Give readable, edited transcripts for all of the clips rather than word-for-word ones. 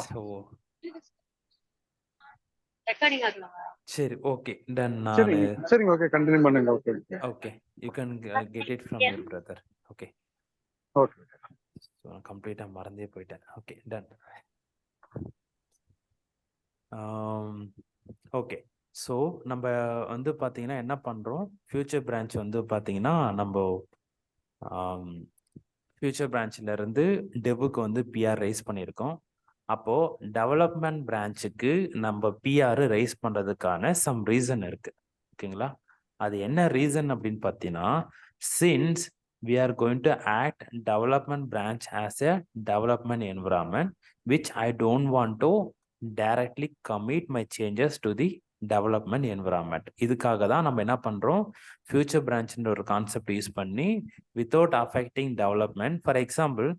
So recording ஆகல. சரி, okay, ton. நான் சரிங்க சரிங்க ஓகே கண்டினியூ பண்ணுங்க. Okay okay, you can get it from your brother. Okay, okay so நான் கம்ப்ளீட்டாக மறந்தே போயிட்டேன். Okay, ton. ஓகே, ஸோ நம்ம வந்து பார்த்தீங்கன்னா என்ன பண்ணுறோம், ஃபியூச்சர் பிரான்ச் வந்து பார்த்தீங்கன்னா நம்ம ஃபியூச்சர் பிரான்ச்ல இருந்து டெபுக்கு வந்து பிஆர் ரைஸ் பண்ணியிருக்கோம். அப்போ டெவலப்மெண்ட் பிரான்ச்சுக்கு நம்ம பிஆர் ரைஸ் பண்ணுறதுக்கான சம் ரீசன் இருக்கு. ஓகேங்களா, அது என்ன ரீசன் அப்படின்னு பார்த்தீங்கன்னா, since we are going to act development branch as a development environment which I don't want to directly commit my changes to the development environment. இதுக்காக தான் நம்ம என்ன பண்றோம், ஃபியூச்சர் பிரான்ச்ன்ற ஒரு கான்செப்ட் யூஸ் பண்ணி without affecting development. For example,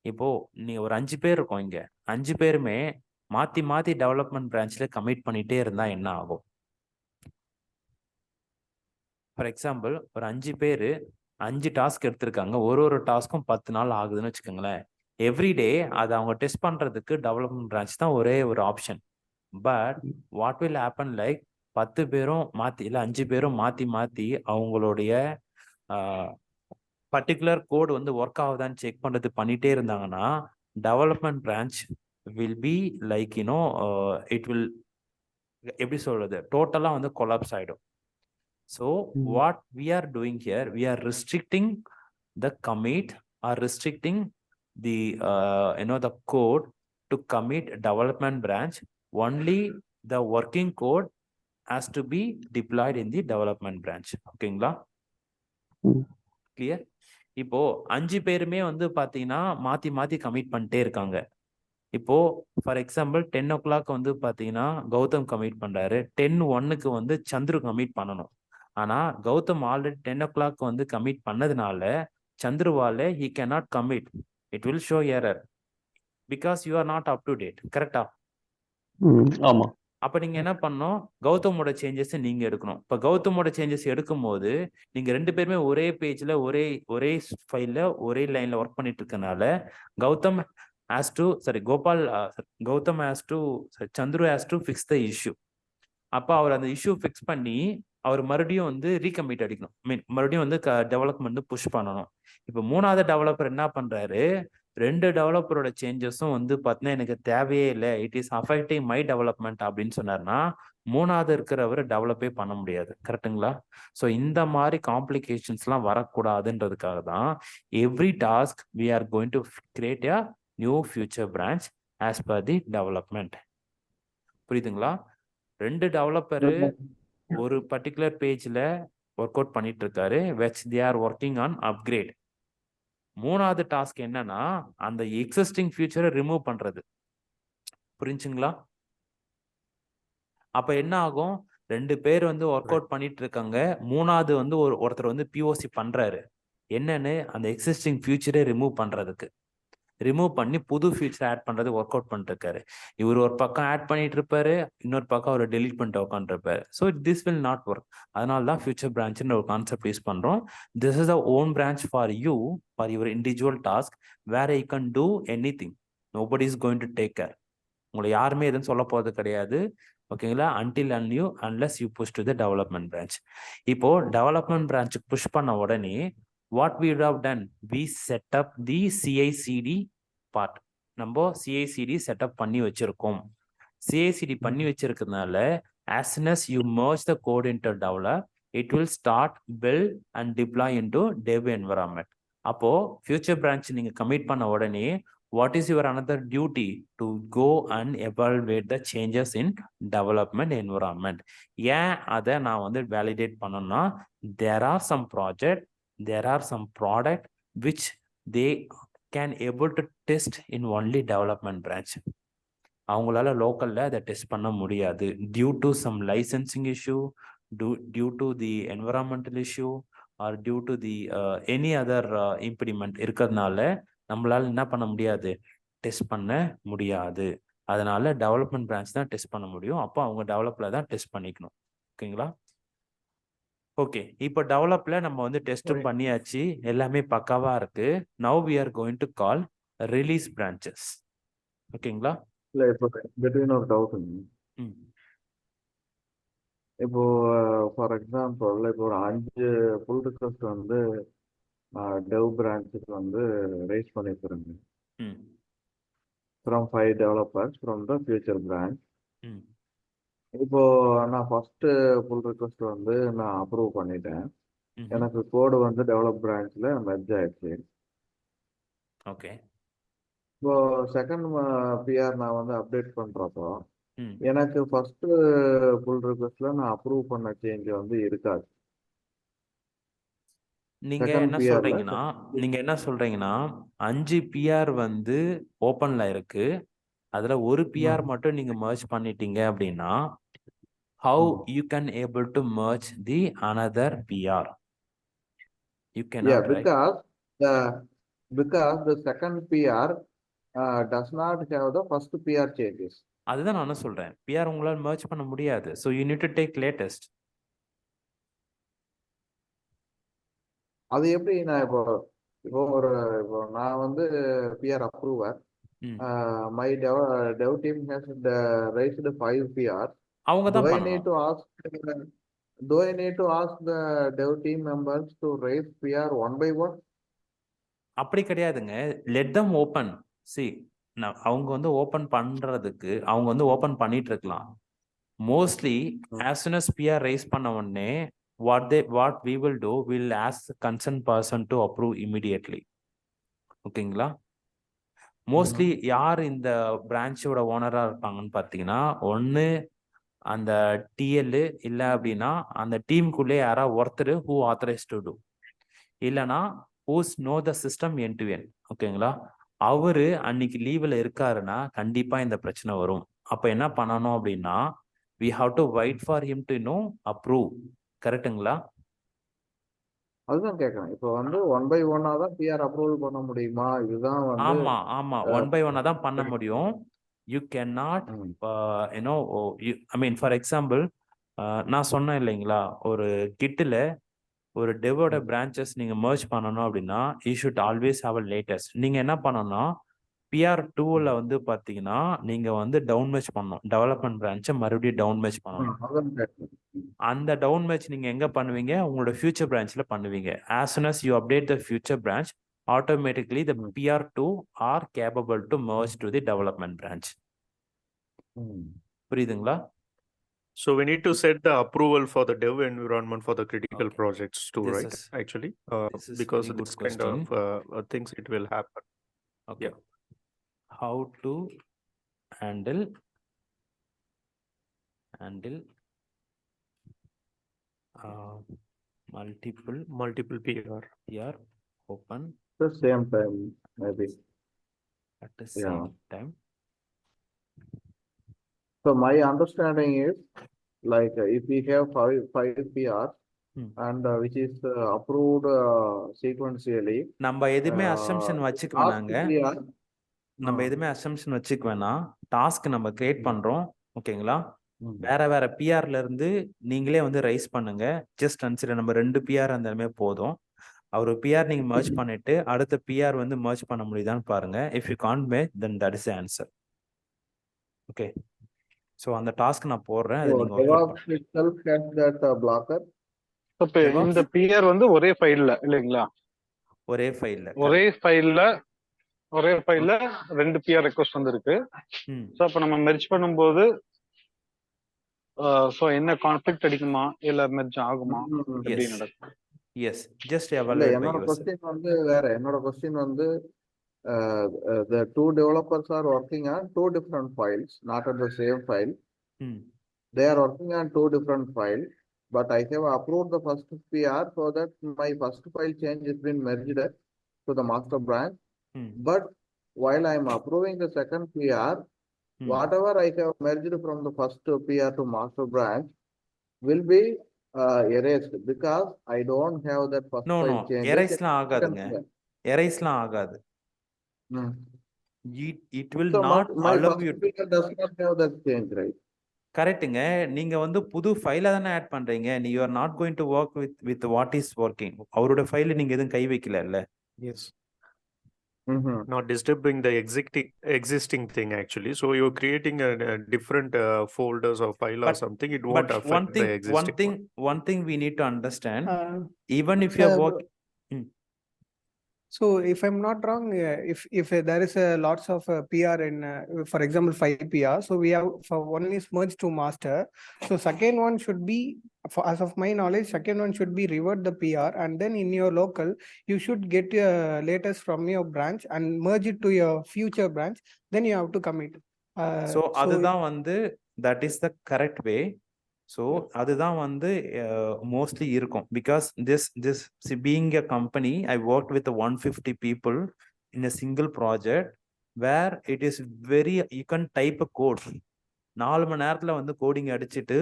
இப்போ நீ ஒரு 5 பேர் இருக்கோம், இங்க 5 பேருமே மாத்தி மாத்தி டெவலப்மெண்ட் பிரான்ச்ல கமிட் பண்ணிட்டே இருந்தா என்ன ஆகும்? ஃபார் எக்ஸாம்பிள், ஒரு 5 பேர் 5 டாஸ்க் எடுத்திருக்காங்க, ஒரு டாஸ்க்கும் 10 நாள் ஆகுதுன்னு வச்சுக்கோங்களேன். எவ்ரிடே அதை அவங்க டெஸ்ட் பண்றதுக்கு டெவலப்மெண்ட் பிரான்ச் தான் ஒரே ஒரு option. But what will happen, like 10 பேரும் மாத்தி இல்லை 5 பேரும் மாத்தி மாத்தி அவங்களுடைய பர்டிகுலர் கோடு வந்து ஒர்க் ஆகுதான்னு செக் பண்றது பண்ணிட்டே இருந்தாங்கன்னா development branch will be like you know it will எப்படி சொல்றது, டோட்டலா வந்து கொலாப்ஸ் ஆயிடும். So what we are doing here, we are restricting the commit or restricting the the code to commit development branch. Only the working code has to be deployed in the development branch. ஓகேங்களா, clear? இப்போ 5 பேருமே வந்து பாத்தீங்கன்னா மாத்தி மாத்தி commit பண்ணிட்டே இருக்காங்க. இப்போ ஃபார் எக்ஸாம்பிள் 10 o'clock வந்து பாத்தீங்கன்னா கௌதம் கமிட் பண்றாரு, 10:01 வந்து சந்துரு கமிட் பண்ணணும். ஆனா கௌதம் ஆல்ரெடி 10 o'clock வந்து கமிட் பண்ணதுனால சந்துருவால he cannot commit, it will show error because you are not up to date. கரெக்டா? ஆமா. அப்ப நீங்க என்ன பண்ணணும், கௌதமோட சேஞ்சஸ் நீங்க எடுக்கணும். இப்ப கௌதமோட சேஞ்சஸ் எடுக்கும் போது நீங்க 2 பேருமே ஒரே பேஜ்ல ஒரே ஃபைல்ல ஒரே லைன்ல ஒர்க் பண்ணிட்டு இருக்கனால Gautham has to Gautam has to Chandru has to fix the issue. அப்ப அவர் அந்த இஷ்யூ ஃபிக்ஸ் பண்ணி அவர் மறுபடியும் வந்து ரீகமிட் அடிக்கணும், மறுபடியும் வந்து டெவலப்மெண்ட் புஷ் பண்ணணும். இப்போ 3வது டெவலப்பர் என்ன பண்றாரு, 2 டெவலப்பரோட சேஞ்சஸும் வந்து பார்த்தீங்கன்னா எனக்கு தேவையே இல்லை, it is affecting my development அப்படின்னு சொன்னார்னா 3வது இருக்கிறவர் டெவலப்பே பண்ண முடியாது. கரெக்டுங்களா? ஸோ இந்த மாதிரி காம்ப்ளிகேஷன்ஸ்லாம் வரக்கூடாதுன்றதுக்காக தான் every task we are going to create a new feature branch as per the development. புரியுதுங்களா? 2 டெவலப்பரு ஒரு பர்டிகுலர் பேஜ்ல ஒர்க் அவுட் பண்ணிட்டு இருக்காரு, which they are working on upgrade. 3வது டாஸ்க் என்னன்னா அந்த எக்ஸிஸ்டிங் ஃபியூச்சரை ரிமூவ் பண்றது. புரிஞ்சுங்களா? அப்ப என்ன ஆகும், 2 பேர் வந்து ஒர்க் அவுட் பண்ணிட்டு இருக்காங்க, 3வது வந்து ஒருத்தர் வந்து பிஓசி பண்றாரு. என்னன்னு, அந்த எக்ஸிஸ்டிங் ஃபியூச்சரை ரிமூவ் பண்றதுக்கு. ரிமூவ் பண்ணி புது ஃபீச்சர் ஆட் பண்றது ஒர்க் அவுட் பண்ணிட்டு இருக்காரு. இவர் ஒரு பக்கம் ஆட் பண்ணிட்டு இருப்பாரு, இன்னொரு பக்கம் அவர் டெலீட் பண்ணிட்டு உட்காந்துருப்பாரு. So this will not work. அதனால தான் ஃபியூச்சர் பிரான்ச்னு ஒரு கான்செப்ட் யூஸ் பண்றோம். This is the own branch for you, for your individual task, where you can do anything. Nobody is going to take care. உங்களை யாருமே எதுவும் சொல்ல போறது கிடையாது. ஓகேங்களா? until and you unless you push to the development branch. இப்போ development பிரான்ச்சுக்கு push பண்ண உடனே what we would have done, we set up the CI/CD part. நம்ம CI/CD செட்டப் பண்ணி வச்சிருக்கோம். CI/CD பண்ணி வச்சிருக்கிறதுனால as soon as you merge the code into develop, it will start build and deploy into dev environment. அப்போ future branch நீங்க commit பண்ண உடனே what is your another duty, to go and evaluate the changes in development environment. ஏன் அதை நான் வந்து validate பண்ணணும்னா, there are some project, there are some product which they can able to test in only development branch. அவங்களால லோக்கல்ல அதை test பண்ண முடியாது, due to some licensing issue, due to the environmental issue or due to the any other impediment இருக்கிறதுனால நம்மளால என்ன பண்ண முடியாது, டெஸ்ட் பண்ண முடியாது. அதனால டெவலப்மெண்ட் பிரான்ச் தான் டெஸ்ட் பண்ண முடியும். அப்போ அவங்க டெவலப்ல தான் டெஸ்ட் பண்ணிக்கணும். ஓகேங்களா? ஓகே, இப்போ டெவலப்ல நம்ம வந்து டெஸ்ட்டும் பண்ணியாச்சு, எல்லாமே பக்காவா இருக்கு. Now we are going to call release branches. ஓகேங்களா? இல்ல இப்போ between ஒரு டவுட். ம். இப்போ ஃபார் எக்ஸாம்பிள் இப்போ ஒரு 5 புல் ரிக்வெஸ்ட் வந்து டெவ் பிரான்ச்சுக்கு வந்து ரைஸ் பண்ணிருக்கிறேங்க. ம். From 5 developers from the future branch. ம். இப்போ நான் ஃபர்ஸ்ட் புல் ரிக்வெஸ்ட் வந்து நான் அப்ரூவ் பண்ணிட்டேன். ம்ஹும். எனக்கு கோடு வந்து டெவலப் பிரான்ச்ல மெர்ஜ் ஆயிடுச்சு. ஓகே. இப்போ செகண்ட் பிஆர் நான் வந்து அப்டேட் பண்றப்போ ம். எனக்கு ஃபர்ஸ்ட் புல் ரிக்வெஸ்ட்ல நான் அப்ரூவ் பண்ண சேஞ்ச் வந்து இருக்காது. நீங்க செகண்ட் என்ன பிஆர்ல சொல்றீங்கன்னா 5 பிஆர் வந்து ஓப்பன்ல இருக்கு. அதுல ஒரு பிஆர் மட்டும் நீங்க மர்ஜ் பண்ணிட்டீங்க அப்படின்னா how you can able to merge the another PR? You yeah, cannot, right? because the second PR does not have the first PR changes. அதுதான் நானும் சொல்றேன். பிஆர் உங்களால merge பண்ண முடியாது. So you need to take latest. அது எப்படி நான் இப்போ இப்போ நான் வந்து PR அப்ரூவர். ம். My dev team has raised 5 PR. அவங்க Do தான் I need பண்ணணும். to ask the dev team members to raise PR one by one? அப்படி கிடையாதுங்க. let them open. see அவங்க வந்து ஓபன் பண்றதுக்கு அவங்க வந்து ஓபன் பண்ணிட்டு இருக்கலாம். Mostly as soon as PR rice பண்ண உடனே what we will do, we'll ask the concerned person to approve immediately. ஓகேங்களா? மோஸ்ட்லி யார் இந்த பிரான்ச்சோட ஓனரா இருப்பாங்கன்னு பார்த்தீங்கன்னா, ஒன்று அந்த டிஎல், இல்லை அப்படின்னா அந்த டீமுக்குள்ளே யாராவது ஒருத்தர் ஹூ ஆத்தரைஸ் டு டூ, இல்லைனா who's know the system end to end. ஓகேங்களா? அவரு அன்னைக்கு லீவில் இருக்காருன்னா கண்டிப்பாக இந்த பிரச்சனை வரும். அப்போ என்ன பண்ணணும் அப்படின்னா we have to wait for him to approve. கரெக்டுங்களா? அதுதான் கேட்கறேன். இப்போ வந்து ஒன் பை ஒன்னா தான் பிஆர் அப்ரூவல் பண்ண முடியுமா? இதுதான் வந்து ஆமா ஒன் பை ஒன்னா தான் பண்ண முடியும். You can not I mean for example நான் சொன்னேன் இல்லைங்களா, ஒரு கிட்டில் ஒரு டெவோட பிரான்ச்சஸ் நீங்க மர்ஜ் பண்ணணும் அப்படின்னா you should always have a latest. நீங்க என்ன பண்ணணும்னா பிஆர் 2ல வந்து பாத்தீங்கன்னா நீங்க வந்து டவுன் மேட்ச் பண்ணணும். டெவலப்மெண்ட் பிரான்ச்சை மறுபடியும் டவுன் மேட்ச் பண்ணணும். அந்த டவுன் மேட்ச் நீங்க எங்க பண்ணுவீங்க? உங்களோட ஃபியூச்சர் பிரான்ச்ல பண்ணுவீங்க. as soon as you update the future branch, automatically the PR2 are capable to merge to the development branch. புரியுதுங்களா? So we need to set the approval for the dev environment for the critical Okay. projects too, This right? is- Actually, this is because very good this kind of things it will happen. Okay. Yeah. How to handle Multiple PR. PR open the same time maybe. at the same time. So my understanding is like if we have five PRs and which is approved sequentially. நம்ம எதுவுமே assumption வச்சுக்க வேணாங்க. நம்ம எதுவுமே assumption வச்சுக்க வேணாம். Task நம்ம create பண்றோம். ஓகேங்களா? வேற பிஆர்ல இருந்து நீங்களே வந்து ரைஸ் பண்ணுங்க. ஜஸ்ட் கன்சிடர் நம்ம 2 பிஆர் இருந்தாலுமே போதும். ஒரு பிஆர் நீங்க மர்ஜ் பண்ணிட்டு அடுத்த பிஆர் வந்து மர்ஜ் பண்ண முடியுதான்னு பாருங்க. If you can't make then that is answer. Okay, so அந்த டாஸ்க் நான் போடுறேன். அது நீங்க இந்த பிஆர் வந்து ஒரே ஃபைல்ல இல்லைங்களா? ஒரே ஃபைல்ல 2 பிஆர் ரெக்வெஸ்ட் வந்திருக்கு. சோ அப்ப நம்ம மெர்ஜ் பண்ணும்போது சோ என்ன கான்ஃப்ளிக்ட் அடிக்குமா இல்ல மெர்ஜ் ஆகுமா? எப்படி நடக்கும்? எஸ், ஜஸ்ட் எவாலுவேட் பை என்னோட யுவர்செல்ஃப். क्वेश्चन வந்து வேற. என்னோட क्वेश्चन வந்து the two developers are working on 2 different files, not on the same file. They are working on 2 different files, but I have approved the first PR so that my first file change has been merged to the master branch. But while I am approving the second PR, whatever I have merged from the first PR to master branch will be erased because I don't have that first file change. எரேஸ்லாம் ஆகாது. It will so not my allow first you. PR does not have that change, right? கரெக்ட்டுங்க. நீங்க வந்து புது ஃபைல தானே add பண்றீங்க. you are not going to work with what is working. அவரோட ஃபைல நீங்க எதுவும் கை வைக்கல இல்ல? Yes. Mm-hmm. not disturbing the existing thing actually. So you're creating a different folders or file or But- something. It won't But affect the existing one thing we need to understand, Uh, even if you're uh, working. So if I'm not wrong, if there is lots of PR in, for example, 5 PR, so we have for one is merged to master. So second one should be, for as of my knowledge, second one should be revert the PR, and then in your local, you should get latest from your branch and merge it to your future branch. Then you have to commit. So அதுதான் வந்து that is the correct way. So அதுதான் வந்து mostly இருக்கும் because this being a company, I worked with 150 people in a single project where it is very, you can type a code 4 மணி நேரத்துல வந்து coding அடிச்சுட்டு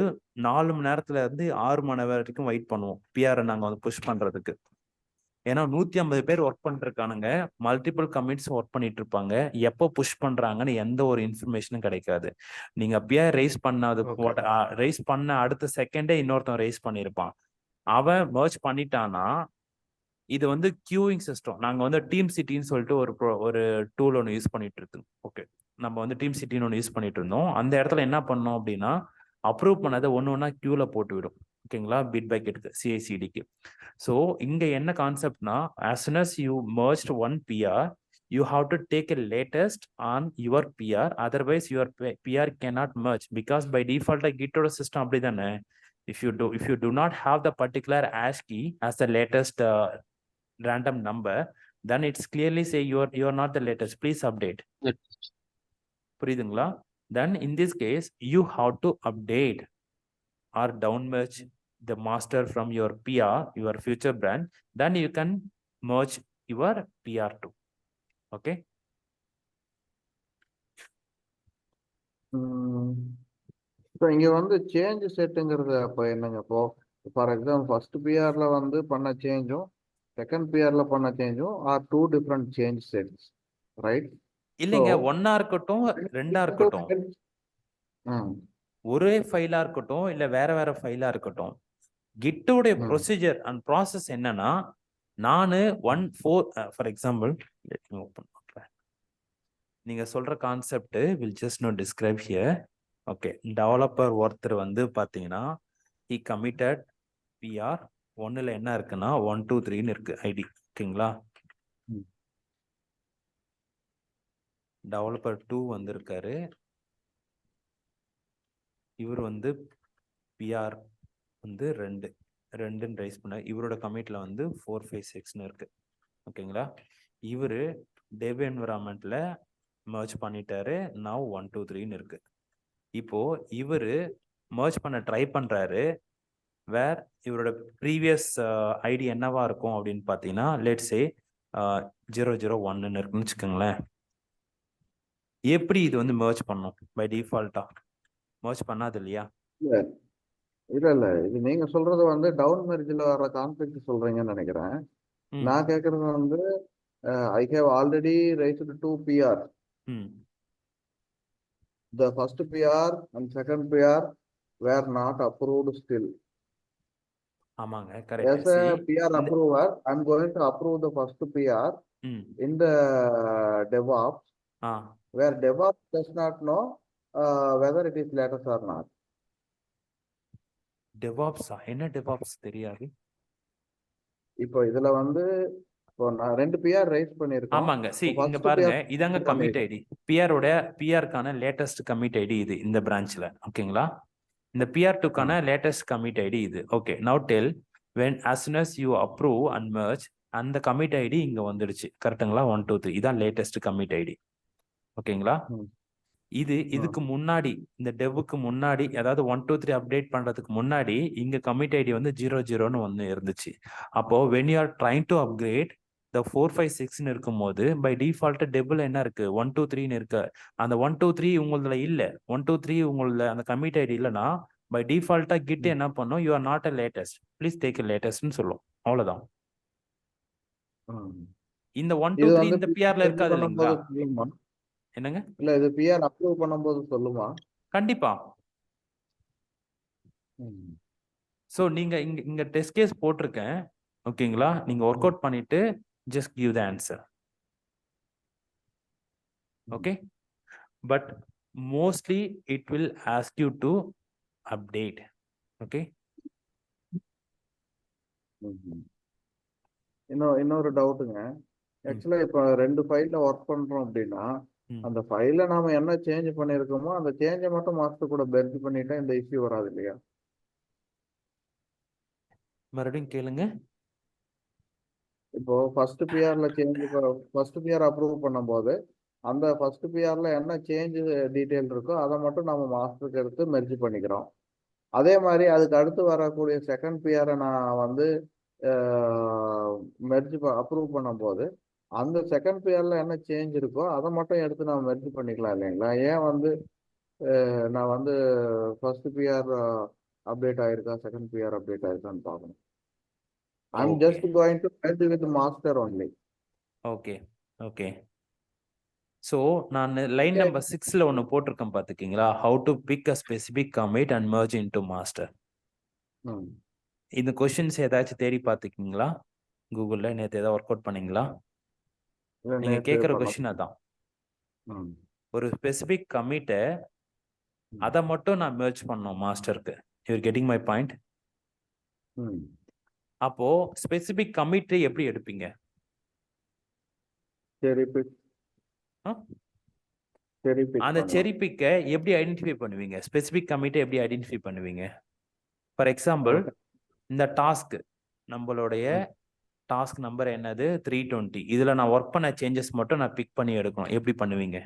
4 மணி நேரத்துல இருந்து 6 மணி நேரம் வரைக்கும் வெயிட் பண்ணுவோம் பிஆர் நாங்க வந்து புஷ் பண்றதுக்கு. ஏன்னா 150 பேர் ஒர்க் பண்ணிருக்கானுங்க, மல்டிபிள் கமிட்ஸ் ஒர்க் பண்ணிட்டு இருப்பாங்க, எப்போ புஷ் பண்றாங்கன்னு எந்த ஒரு இன்ஃபர்மேஷனும் கிடைக்காது. நீங்க பிஆர் ரைஸ் பண்ணாது ரைஸ் பண்ண அடுத்த செகண்டே இன்னொருத்தன் ரைஸ் பண்ணிருப்பான். அவன் மர்ஜ் பண்ணிட்டானா இது வந்து கியூயிங் சிஸ்டம். நாங்க வந்து டீம் சிட்டின்னு சொல்லிட்டு ஒரு டூல் ஒன்று யூஸ் பண்ணிட்டு இருக்கோம். ஓகே, நம்ம வந்து டீம் சிட்டின்னு ஒன்று யூஸ் பண்ணிட்டு இருந்தோம். அந்த இடத்துல என்ன பண்ணோம் அப்படின்னா அப்ரூவ் பண்ணதை ஒன்னா கியூல போட்டு விடும். ஓகேங்களா, பிட் பை கெட்டுக்கு சிஐசிடிக்கு. ஸோ இங்க என்ன கான்செப்ட்னா, as soon as you merged one PR, you have to take a latest on your PR, otherwise your PR cannot merge because by default Gitoட system அப்படிதானே. If you do not have the particular hash key as the latest random number, then it's clearly say you are not the latest, please update. புரியுதுங்களா? Then in this case you have to update or down merge the master from your PR, your future branch, then you can merge your PR2. Okay. இப்போ இங்க வந்து change செட்டுங்கிறது அப்போ என்னங்க? இப்போ for example first பிஆர்ல வந்து பண்ண சேஞ்சும் second பிஆர்ல பண்ண சேஞ்சும் are 2 different change sets, right? இல்லைங்க, ஒன்னா இருக்கட்டும் ரெண்டா இருக்கட்டும், ஒரே ஃபைலா இருக்கட்டும் இல்ல வேற வேற ஃபைலா இருக்கட்டும், கிட்டோட ப்ரொசீஜர் அண்ட் ப்ராசஸ் என்னன்னா, நானு 1.4 ஃபார் எக்ஸாம்பிள் ஓப்பன் பண்றேன். நீங்க சொல்ற concept will just no describe here. Okay, developer ஒருத்தர் வந்து பாத்தீங்கன்னா he committed PR 1ல என்ன இருக்குன்னா 1 2 3ன்னு இருக்கு ஐடி. ஓகேங்களா, டெவலப்பர் 2 வந்திருக்காரு, இவர் வந்து பிஆர் வந்து 2 ரைஸ் பண்ண, இவரோட கமிட்ல வந்து 4 5 6ன்னு இருக்கு. ஓகேங்களா, இவரு டெவ் என்விரான்மெண்ட்ல மர்ஜ் பண்ணிட்டாரு, நவ் 1 2 3ன்னு இருக்கு. இப்போ இவரு மர்ஜ் பண்ண ட்ரை பண்றாரு, வேர் இவரோட ப்ரீவியஸ் ஐடி என்னவா இருக்கும் அப்படின்னு பாத்தீங்கன்னா லெட்ஸ் சே 001ன்னு இருக்குன்னு வச்சுக்கோங்களேன். எப்படி இது வந்து மர்ஜ் பண்ணும்? பை டிஃபால்ட்டா மர்ஜ் பண்ணாது இல்லையா? இல்ல இது நீங்க சொல்றது வந்து டவுன் மெர்ஜ்ல வர கான்ஃபிளிக்ட் சொல்றீங்கன்னு நினைக்கிறேன். நான் கேக்குறது வந்து I have already raised 2 PR. The first PR and second PR were not approved still. ஆமாங்க, As correct. a PR approver, I'm going to approve the first PR in the DevOps, where DevOps does not know whether it is latest or not. DevOps என்ன DevOps தெரியாது. இப்போ இதுல வந்து இப்போ நான் 2 PR rice பண்ணிருக்கேன். ஆமாங்க, இங்க பாருங்க, இதாங்க கமிட் ஐடி. பிஆர்க்கான லேட்டஸ்ட் கமிட் ஐடி இது இந்த பிரான்ச்ல. ஓகேங்களா, இந்த PR2க்கான லேட்டஸ்ட் கமிட் ஐடி இது. Okay, now tell when as soon as you approve and merge, அந்த கமிட் ஐடி இங்க வந்துடுச்சு. கரெக்ட்டுங்களா? 1 2 3 இதான் லேட்டஸ்ட் கமிட் ஐடி. ஓகேங்களா, இதுக்கு முன்னாடி இந்த டெவுக்கு முன்னாடி, அதாவது 1 2 3 அப்டேட் பண்றதுக்கு முன்னாடி இங்க கமிட் ஐடி வந்து 00ன்னு ஒன்னு இருந்துச்சு. அப்போ when you are trying to upgrade the 4 5 6ன்னு இருக்கும்போது பை டிஃபால்ட் டெபிள் என்ன இருக்கு? 1 2 3ன்னு இருக்கு. அந்த 1 2 3 உங்களதுல இல்ல, 1 2 3 உங்களதுல அந்த கமிட் ஐடி இல்லைன்னா பை டிஃபால்ட்டா கிட் என்ன பண்ணும்? You are not a latest, please take a லேட்டஸ்ட்னு சொல்லும். அவ்வளவுதான். இந்த 1 2 3 இந்த பிஆர்ல இருக்காது இல்லைங்களா? என்னங்க? இல்ல இது பிஆர் அப்ரூவ் பண்ணும்போது சொல்லுமா? கண்டிப்பா. சோ நீங்க இங்க டெஸ்ட் கேஸ் போட்டிருக்கேன். ஓகேங்களா, நீங்க ஒர்க் அவுட் பண்ணிட்டு just give the answer. Okay, but mostly it will ask you to update. Okay. இன்னொரு டவுட்டுங்க. ஆக்சுவலா இப்போ 2 ஃபைல்ல ஒர்க் பண்றோம் அப்படின்னா, அந்த ஃபைல்ல நாம என்ன சேஞ்ச் பண்ணிருக்கோமோ அந்த சேஞ்சை மட்டும் மாஸ்டர் கூட பெர்ஜ் பண்ணிட்டா இந்த இஷ்யூ வராது இல்லையா? மறுபடியும் கேளுங்க. இப்போ ஃபர்ஸ்ட் பிஆர்ல ஃபர்ஸ்ட் பிஆர் அப்ரூவ் பண்ணும்போது அந்த ஃபர்ஸ்ட் பிஆர்ல என்ன சேஞ்ச் டீடைல் இருக்கோ அதை மட்டும் நம்ம மாஸ்டருக்கு எடுத்து மெர்ஜ் பண்ணிக்கிறோம். அதே மாதிரி அதுக்கு அடுத்து வரக்கூடிய செகண்ட் பிஆரை நான் வந்து மெர்ஜ் அப்ரூவ் பண்ணும்போது அந்த செகண்ட் பிஆர்ல என்ன சேஞ்ச் இருக்கோ அதை மட்டும் எடுத்து நம்ம மெர்ஜ் பண்ணிக்கலாம் இல்லைங்களா? ஏன் வந்து நான் வந்து ஃபர்ஸ்ட் பிஆர் அப்டேட் ஆயிருக்கா செகண்ட் பிஆர் அப்டேட் ஆயிருக்கான்னு பார்க்கணும். I'm just going to merge with the master only. Okay, okay. So நான் லைன் நம்பர் 6ல ஒன்னு போட்டிருக்கேன் பாத்துக்கீங்களா? How to pick a specific commit and merge into master. இந்த கொஸ்டின்ஸ் ஏதாச்சும் தேடி பாத்துக்கீங்களா? கூகுள்ல நேத்து ஏதாவது ஒர்க் அவுட் பண்ணீங்களா? நீங்க கேக்குற கொஸ்டின் அதான். ஒரு ஸ்பெசிபிக் கமிட்டை அதை மட்டும் நான் மெர்ஜ் பண்ணோம் மாஸ்டருக்கு. You getting my point? அப்போ ஸ்பெசிபிக் கமிட்டை எப்படி எடுப்பீங்க? அந்த செரி பிக்கை எப்படி ஐடென்டிஃபை பண்ணுவீங்க? ஸ்பெசிபிக் கமிட்டை எப்படி ஐடென்டிஃபை பண்ணுவீங்க? ஃபார் எக்ஸாம்பிள், இந்த டாஸ்க் நம்மளுடைய டாஸ்க் நம்பர் என்னது 320. இதுல நான் ஒர்க் பண்ண சேஞ்சஸ் மட்டும் நான் பிக் பண்ணி எடுக்கணும். எப்படி பண்ணுவீங்க?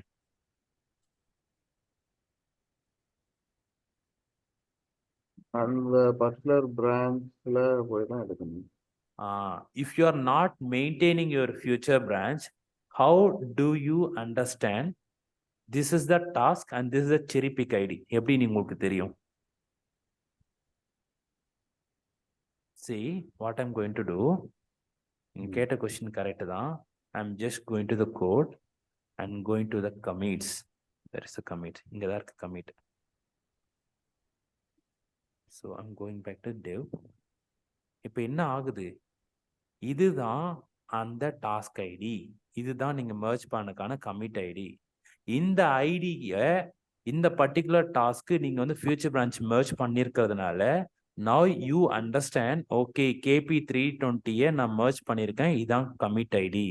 அந்த பர்டிகுலர் பிரான்ச்ல போய் தான் எடுக்கணும். If you are not maintaining your future branch, how do you understand this is the task and this is the cherry pick ID? எப்படி உங்களுக்கு தெரியும்? See what I'm going to do. நீங்க கேட்ட கொஸ்டின் கரெக்ட் தான். I'm just going to the code and going to the commits. There is a commit. இங்க தான் இருக்கு commit. So I'm going back to dev. இப்போ என்ன ஆகுது? இதுதான் அந்த டாஸ்க் ஐடி. இதுதான் நீங்க மெர்ஜ் பண்ணக்கான கமிட் ஐடி. இந்த ஐடியை இந்த பர்டிகுலர் டாஸ்க்கு நீங்க வந்து ஃபியூச்சர் பிரான்ச் மெர்ஜ் பண்ணிருக்கிறதுனால now you understand, okay, KP320 நான் மெர்ஜ் பண்ணிருக்கேன், இதான் commit ID.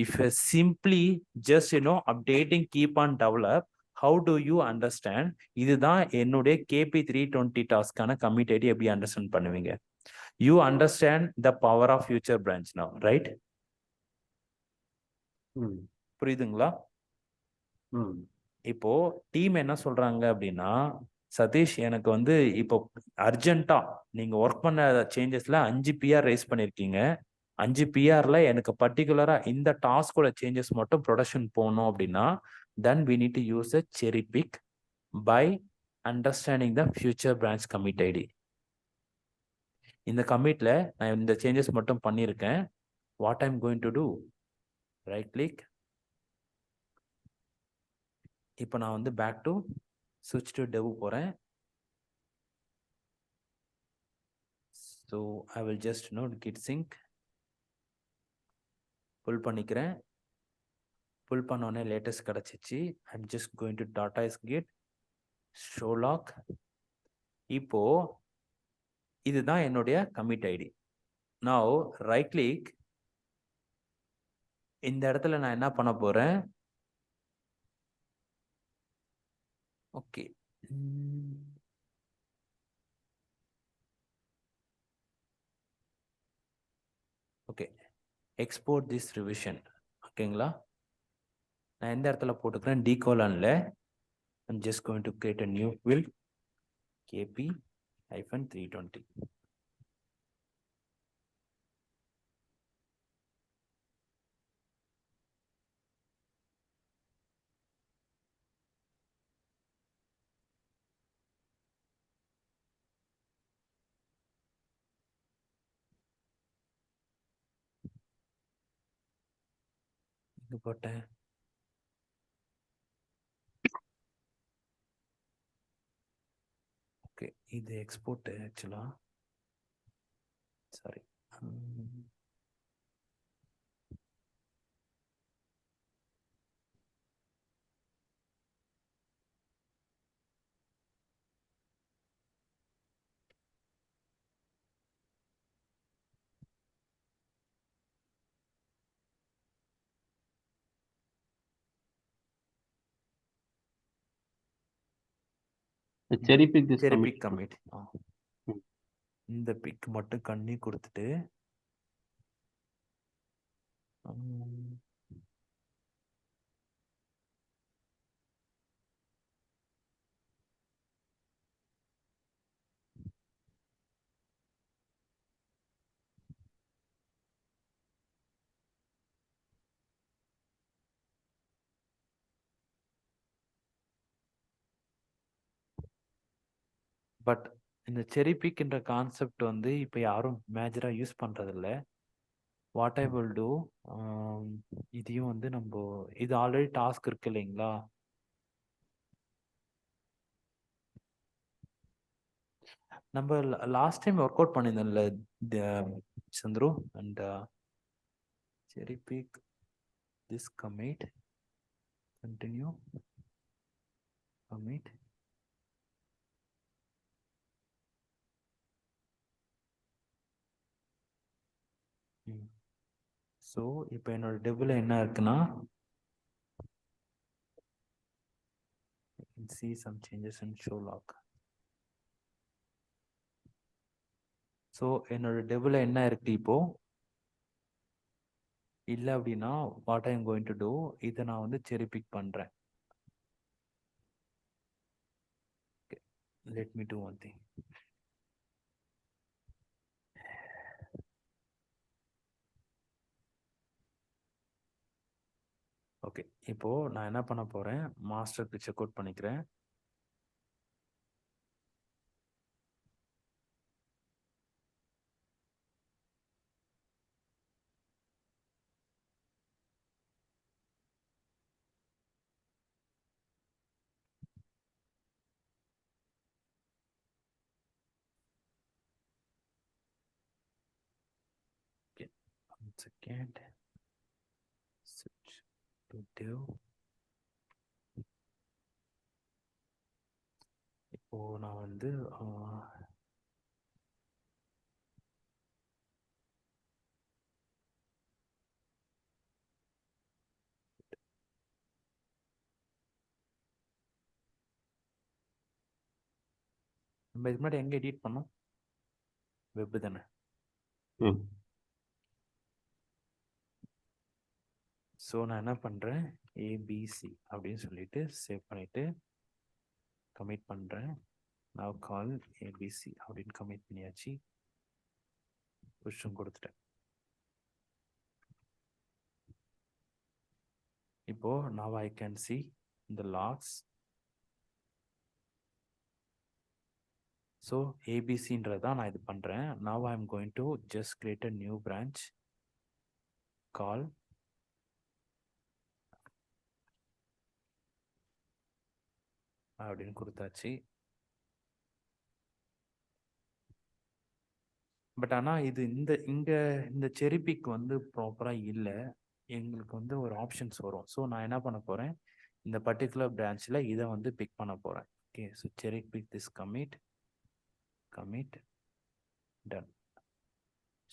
If you simply just updating keep on develop, how do you understand இதுதான் என்னுடைய KP320 டாஸ்க்கான கமிட் ஐடி? எப்படி அண்டர்ஸ்டாண்ட் பண்ணுவீங்க? You understand the power of future branch now, right? புரியுதுங்களா? இப்போ team என்ன சொல்றாங்க அப்படின்னா, சதீஷ் எனக்கு வந்து இப்போ அர்ஜென்ட்டா நீங்க ஒர்க் பண்ண சேஞ்சஸ்ல 5 பிஆர் ரைஸ் பண்ணிருக்கீங்க. 5 பிஆர்ல எனக்கு பர்டிகுலரா இந்த டாஸ்கோட சேஞ்சஸ் மட்டும் ப்ரொடக்ஷன் போகணும் அப்படின்னா, then we need to use a cherry pick by understanding the future branch commit ID. இந்த கமிட்ல நான் இந்த சேஞ்சஸ் மட்டும் பண்ணியிருக்கேன். What I'm going to do, right click. இப்போ நான் வந்து பேக் டு ஸ்விட்ச் டு டெவ் போறேன். So I will just git sync pull பண்ணிக்கிறேன். புல் பண்ணோடனே லேட்டஸ்ட் கிடச்சிச்சு. I'm just going to tortoise git show log. இப்போ இதுதான் என்னுடைய commit ID. Now right click. இந்த இடத்துல நான் என்ன பண்ண போறேன்? Okay, okay, export this revision. ஓகேங்களா? நான் எந்த இடத்துல போட்டுக்கிறேன்? டிகோலன்ல I'm just going to create a new build KP-320. இங்க போட்டேன். ஓகே, இது எக்ஸ்போர்ட் ஆக்சுவலா. Sorry. cherry pick this cherry commit. pick commit. இந்த பிக் மட்டும் கண்ணி கொடுத்துட்டு பட் இந்த செரி பிக்ன்ற கான்செப்ட் வந்து இப்போ யாரும் மேஜராக யூஸ் பண்ணுறதில்ல. வாட் ஐ வில் டூ, இதையும் வந்து நம்ம இது ஆல்ரெடி டாஸ்க் இருக்கு இல்லைங்களா, நம்ம லாஸ்ட் டைம் ஒர்க் அவுட் பண்ணியிருந்தோம்ல சந்துரு, and cherry pick this commit continue commit. So இப்போ என்னோட டெபிள் என்ன இருக்குன்னா, see some changes in show log. So என்னோட டெபிள் என்ன இருக்கு இப்போ இல்லை அப்படின்னா, what I am going to do, இதை நான் வந்து செரி பிக் பண்ணுறேன். Let me do one thing. Okay, இப்போ நான் என்ன பண்ண போறேன், மாஸ்டருக்கு செக் அவுட் பண்ணிக்கிறேன். Okay, 1 second. Switch to div. இப்போ நான் வந்து நம்ம இதுக்கு முன்னாடி எங்க எடிட் பண்ணோம், வெப் தானே. ஸோ நான் என்ன பண்ணுறேன், ஏபிசி அப்படின்னு சொல்லிட்டு சேவ் பண்ணிட்டு கமிட் பண்ணுறேன். நான் கால் ஏபிசி அப்படின்னு கமிட் பண்ணியாச்சு, புஷ்ஷும் கொடுத்துட்டேன். இப்போ now I can see the logs. So ABCன்றதான் நான் இது பண்றேன். Now I am going to just create a new branch, call அப்படின்னு கொடுத்தாச்சு. பட் ஆனால் இது இந்த செரி பிக் வந்து ப்ராப்பராக இல்லை, எங்களுக்கு வந்து ஒரு ஆப்ஷன்ஸ் வரும். ஸோ நான் என்ன பண்ண போகிறேன், இந்த பர்டிகுலர் பிரான்ச்சில் இதை வந்து பிக் பண்ண போகிறேன். Okay, so cherry pick this commit done.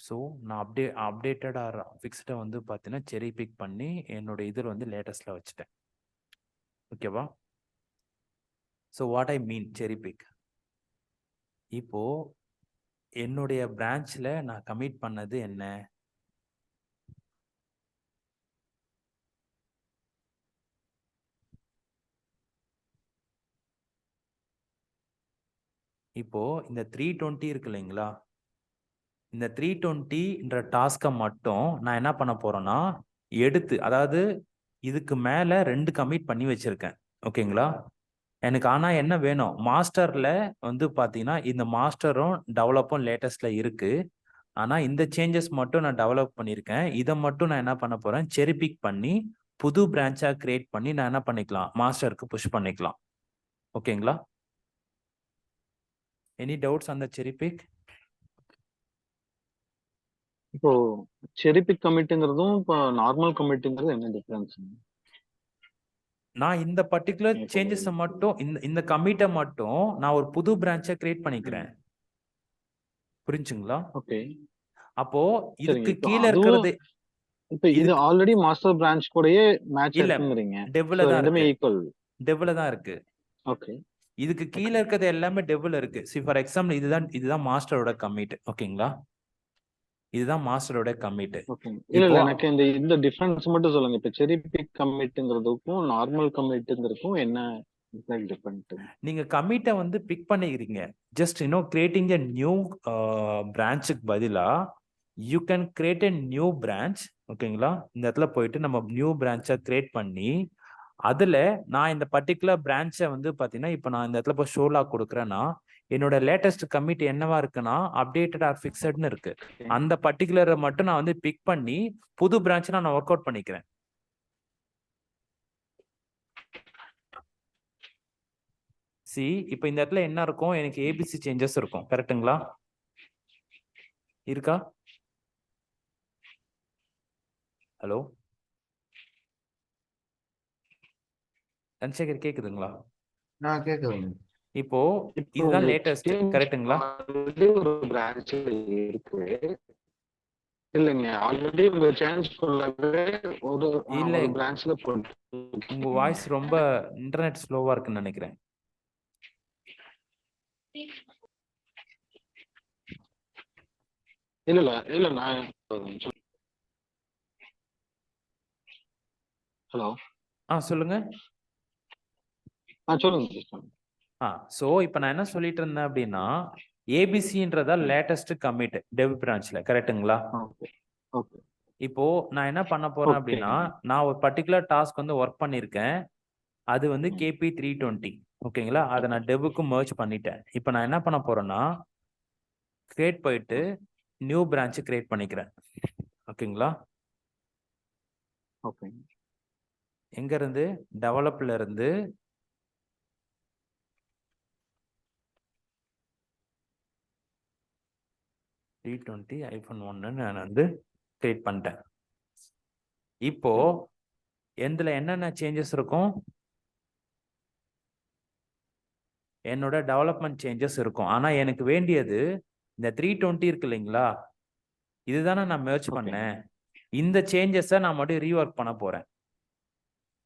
So நான் அப்டேட்டட் ஆர் ஃபிக்ஸ்டை வந்து பார்த்தீங்கன்னா செரி பிக் பண்ணி என்னோட இதில் வந்து லேட்டஸ்ட்டில் வச்சுட்டேன். ஓகேவா? ஸோ வாட் ஐ மீன் செரி பிக், இப்போ என்னுடைய பிரான்ச்சில் நான் கமிட் பண்ணது என்ன, இப்போ இந்த 320 இருக்கு இல்லைங்களா, இந்த 320ன்ற டாஸ்கை மட்டும் நான் என்ன பண்ண போறேன்னா எடுத்து, அதாவது இதுக்கு மேல 2 கமிட் பண்ணி வச்சிருக்கேன். ஓகேங்களா? எனக்கு ஆனா என்ன வேணும், மாஸ்டர்ல வந்து பாத்தீங்கன்னா இந்த மாஸ்டரும் டெவலப்பும் லேட்டஸ்ட்ல இருக்கு. ஆனா இந்த சேஞ்சஸ் மட்டும் நான் டெவலப் பண்ணியிருக்கேன். இதை மட்டும் நான் என்ன பண்ண போறேன், செரி பிக் பண்ணி புது பிரான்ச்சா கிரியேட் பண்ணி நான் என்ன பண்ணிக்கலாம், மாஸ்டருக்கு புஷ் பண்ணிக்கலாம். ஓகேங்களா? எனி டவுட்ஸ் ஆன் த செரி பிக்? இப்போ செரி பிக் கமிட்டுங்கிறதும் இப்போ நார்மல் கமிட்டுங்கிறது என்ன டிஃபரன்ஸ்? நான் இந்த பர்டிகுலர் சேஞ்சஸ் மட்டும் இந்த கமிட்டை மட்டும் நான் ஒரு புது பிரான்ச்சை கிரியேட் பண்ணிக்கிறேன். புரிஞ்சுங்களா? ஓகே, அப்போ இதுக்கு கீழ இருக்கிறது, இப்போ இது ஆல்ரெடி மாஸ்டர் பிரான்ச் கூடயே மேட்ச் இல்ல, இருக்குங்கறீங்க. டெவ்ல தான் ரெண்டுமே இருக்கு, ஈக்குவல். டெவ்ல தான் இருக்கு. ஓகே, இதுக்கு கீழே இருக்கிறது எல்லாமே டெவ்ல இருக்கு. சி ஃபார் எக்ஸாம்பிள் இதுதான் மாஸ்டரோட கமிட். ஓகேங்களா, இதுதான் மாஸ்டரோட கமிட். ஓகே. இல்ல இப்போ எனக்கு இந்த டிஃபரன்ஸ் மட்டும் சொல்லுங்க. இப்ப செரி பிக் கமிட்ங்கிறதுக்கும் நார்மல் கமிட்ங்கிறதுக்கும் என்ன டிஃபரெண்ட்? நீங்க கமிட்டை வந்து பிக் பண்ணிக்கிறீங்க. ஜஸ்ட் கிரியேட்டிங் எ நியூ பிரான்ச்சுக்கு பதிலா you can create a new branch. ஓகேங்களா, இந்த இடத்துல போயிட்டு நம்ம நியூ பிரான்ச்சை கிரியேட் பண்ணி அதுல நான் இந்த பர்டிகுலர் பிரான்ச்சை வந்து பாத்தீங்கன்னா இப்போ நான் இந்த இடத்துல போய் ஷோலா கொடுக்குறேன்னா என்னோட லேட்டஸ்ட் கமிட் என்னவா இருக்குன்னா அப்டேட்டட் ஆர் ஃபிக்ஸட்னு இருக்கு. அந்த பர்டிகுலரை மட்டும் நான் வந்து பிக் பண்ணி புது பிரான்ச்சை நான் ஒர்க் அவுட் பண்ணிக்கிறேன். சி இப்போ இந்த இடத்துல என்ன இருக்கும், எனக்கு ஏபிசி சேஞ்சஸ் இருக்கும். கரெக்ட்டுங்களா? இருக்கா? ஹலோ சந்திரசேகர், கேக்குதுங்களா? கேக்குதுங்க. இப்போ இதுதான் லேட்டஸ்ட். கரெக்ட்டுங்களா? ஒரு பிரான்ச் இருக்கு. இல்லைங்க, ஆல்ரெடி உங்க சேஞ்ச் ஃபுல்லாவே ஒரு இல்ல, ஒரு பிரான்ச்ல போட்டு உங்க வாய்ஸ் ரொம்ப இன்டர்நெட் ஸ்லோவா இருக்குன்னு நினைக்கிறேன். இல்ல நான் ஹலோ சொல்லுங்க. சொல்லுங்க. சோ இப்போ நான் என்ன சொல்லிட்டு இருந்தேன் அப்படின்னா ஏபிசின்றதா லேட்டஸ்ட் கமிட் டெவ் பிரான்ச்ல. கரெக்ட்டுங்களா? ஓகே. இப்போ நான் என்ன பண்ண போறேன் அப்படின்னா நான் ஒரு பர்டிகுலர் டாஸ்க் வந்து ஒர்க் பண்ணியிருக்கேன். அது வந்து கேபி 320. ஓகேங்களா, அதை நான் டெவுக்கு மர்ஜ் பண்ணிட்டேன். இப்போ நான் என்ன பண்ண போறேன்னா கிரியேட் போயிட்டு நியூ பிரான்ச் கிரியேட் பண்ணிக்கிறேன். ஓகேங்களா, ஓகே. எங்க இருந்து டெவலப்ல இருந்து T20-1 நான் வந்து கிரியேட் பண்ணிட்டேன். இப்போ எதுல என்னென்ன சேஞ்சஸ் இருக்கும், என்னோட டெவலப்மெண்ட் சேஞ்சஸ் இருக்கும். ஆனா எனக்கு வேண்டியது இந்த 320 இருக்கு இல்லைங்களா, இதுதானே நான் மெர்ஜ் பண்ணேன். இந்த சேஞ்சஸை நான் மட்டும் ரீஒர்க் பண்ண போறேன்.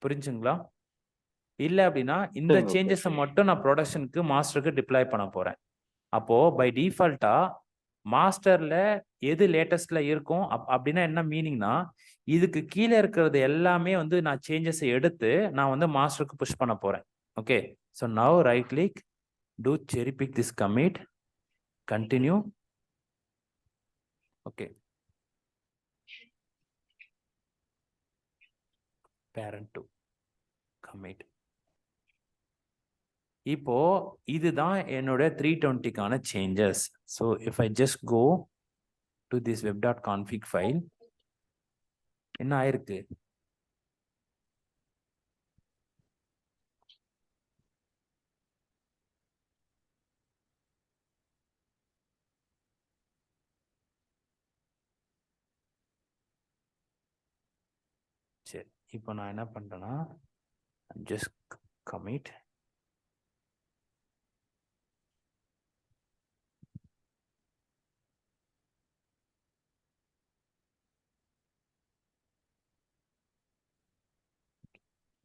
புரிஞ்சுங்களா? இல்ல அப்படின்னா இந்த சேஞ்சஸை மட்டும் நான் ப்ரொடக்ஷனுக்கு மாஸ்டருக்கு டிப்ளாய் பண்ண போறேன். அப்போ பை டிஃபால்ட்டா மாஸ்டர்ல எது லேட்டஸ்ட்ல இருக்கும் அப்படின்னா என்ன மீனிங்னா இதுக்கு கீழே இருக்கிறது எல்லாமே வந்து நான் சேஞ்சஸை எடுத்து நான் வந்து மாஸ்டருக்கு புஷ் பண்ண போறேன். Okay, so now right click, do cherry pick this commit, continue. Okay, parent to commit. இப்போ இதுதான் என்னோட 320க்கான changes. So if I just go to this web.config file, என்ன ஆயிருக்கு? சரி, இப்போ நான் என்ன பண்றேன்னா just commit.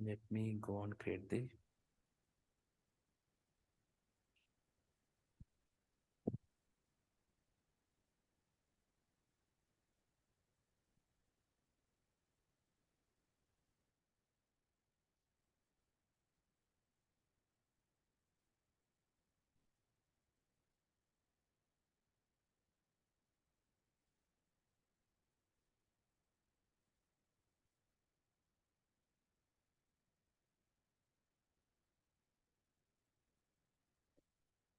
Let me go and create the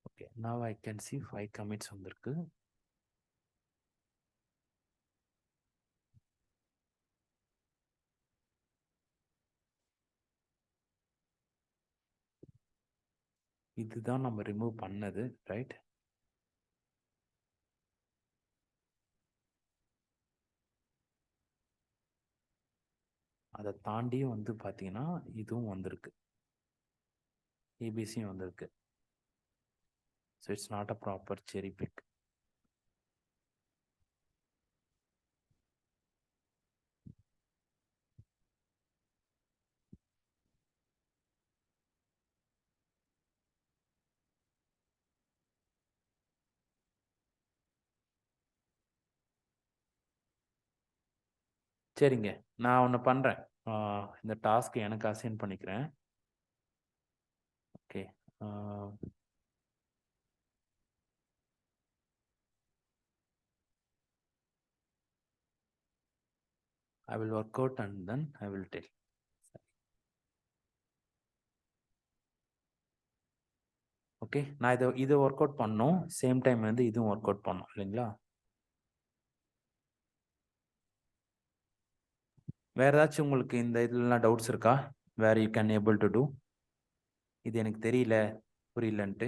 okay, now I can see 5 commits வந்திருக்கு. இதுதான் நம்ம ரிமூவ் பண்ணது, ரைட்? அதை தாண்டியும் வந்து பாத்தீங்கன்னா இதுவும் வந்திருக்கு, ஏபிசியும் வந்திருக்கு. So it's not a proper செரி பிக். சரிங்க, நான் ஒன்று பண்றேன். இந்த டாஸ்க் எனக்கு அசைன் பண்ணிக்கிறேன். Okay. I will work out and then I will tell. Okay, நான் இதை ஒர்க் அவுட் பண்ணோம், சேம் டைம் வந்து இதுவும் ஒர்க் அவுட் பண்ணோம் இல்லைங்களா? வேற ஏதாச்சும் உங்களுக்கு இந்த இதுலாம் டவுட்ஸ் இருக்கா? Where you can able to do, இது எனக்கு தெரியல புரியலன்ட்டு.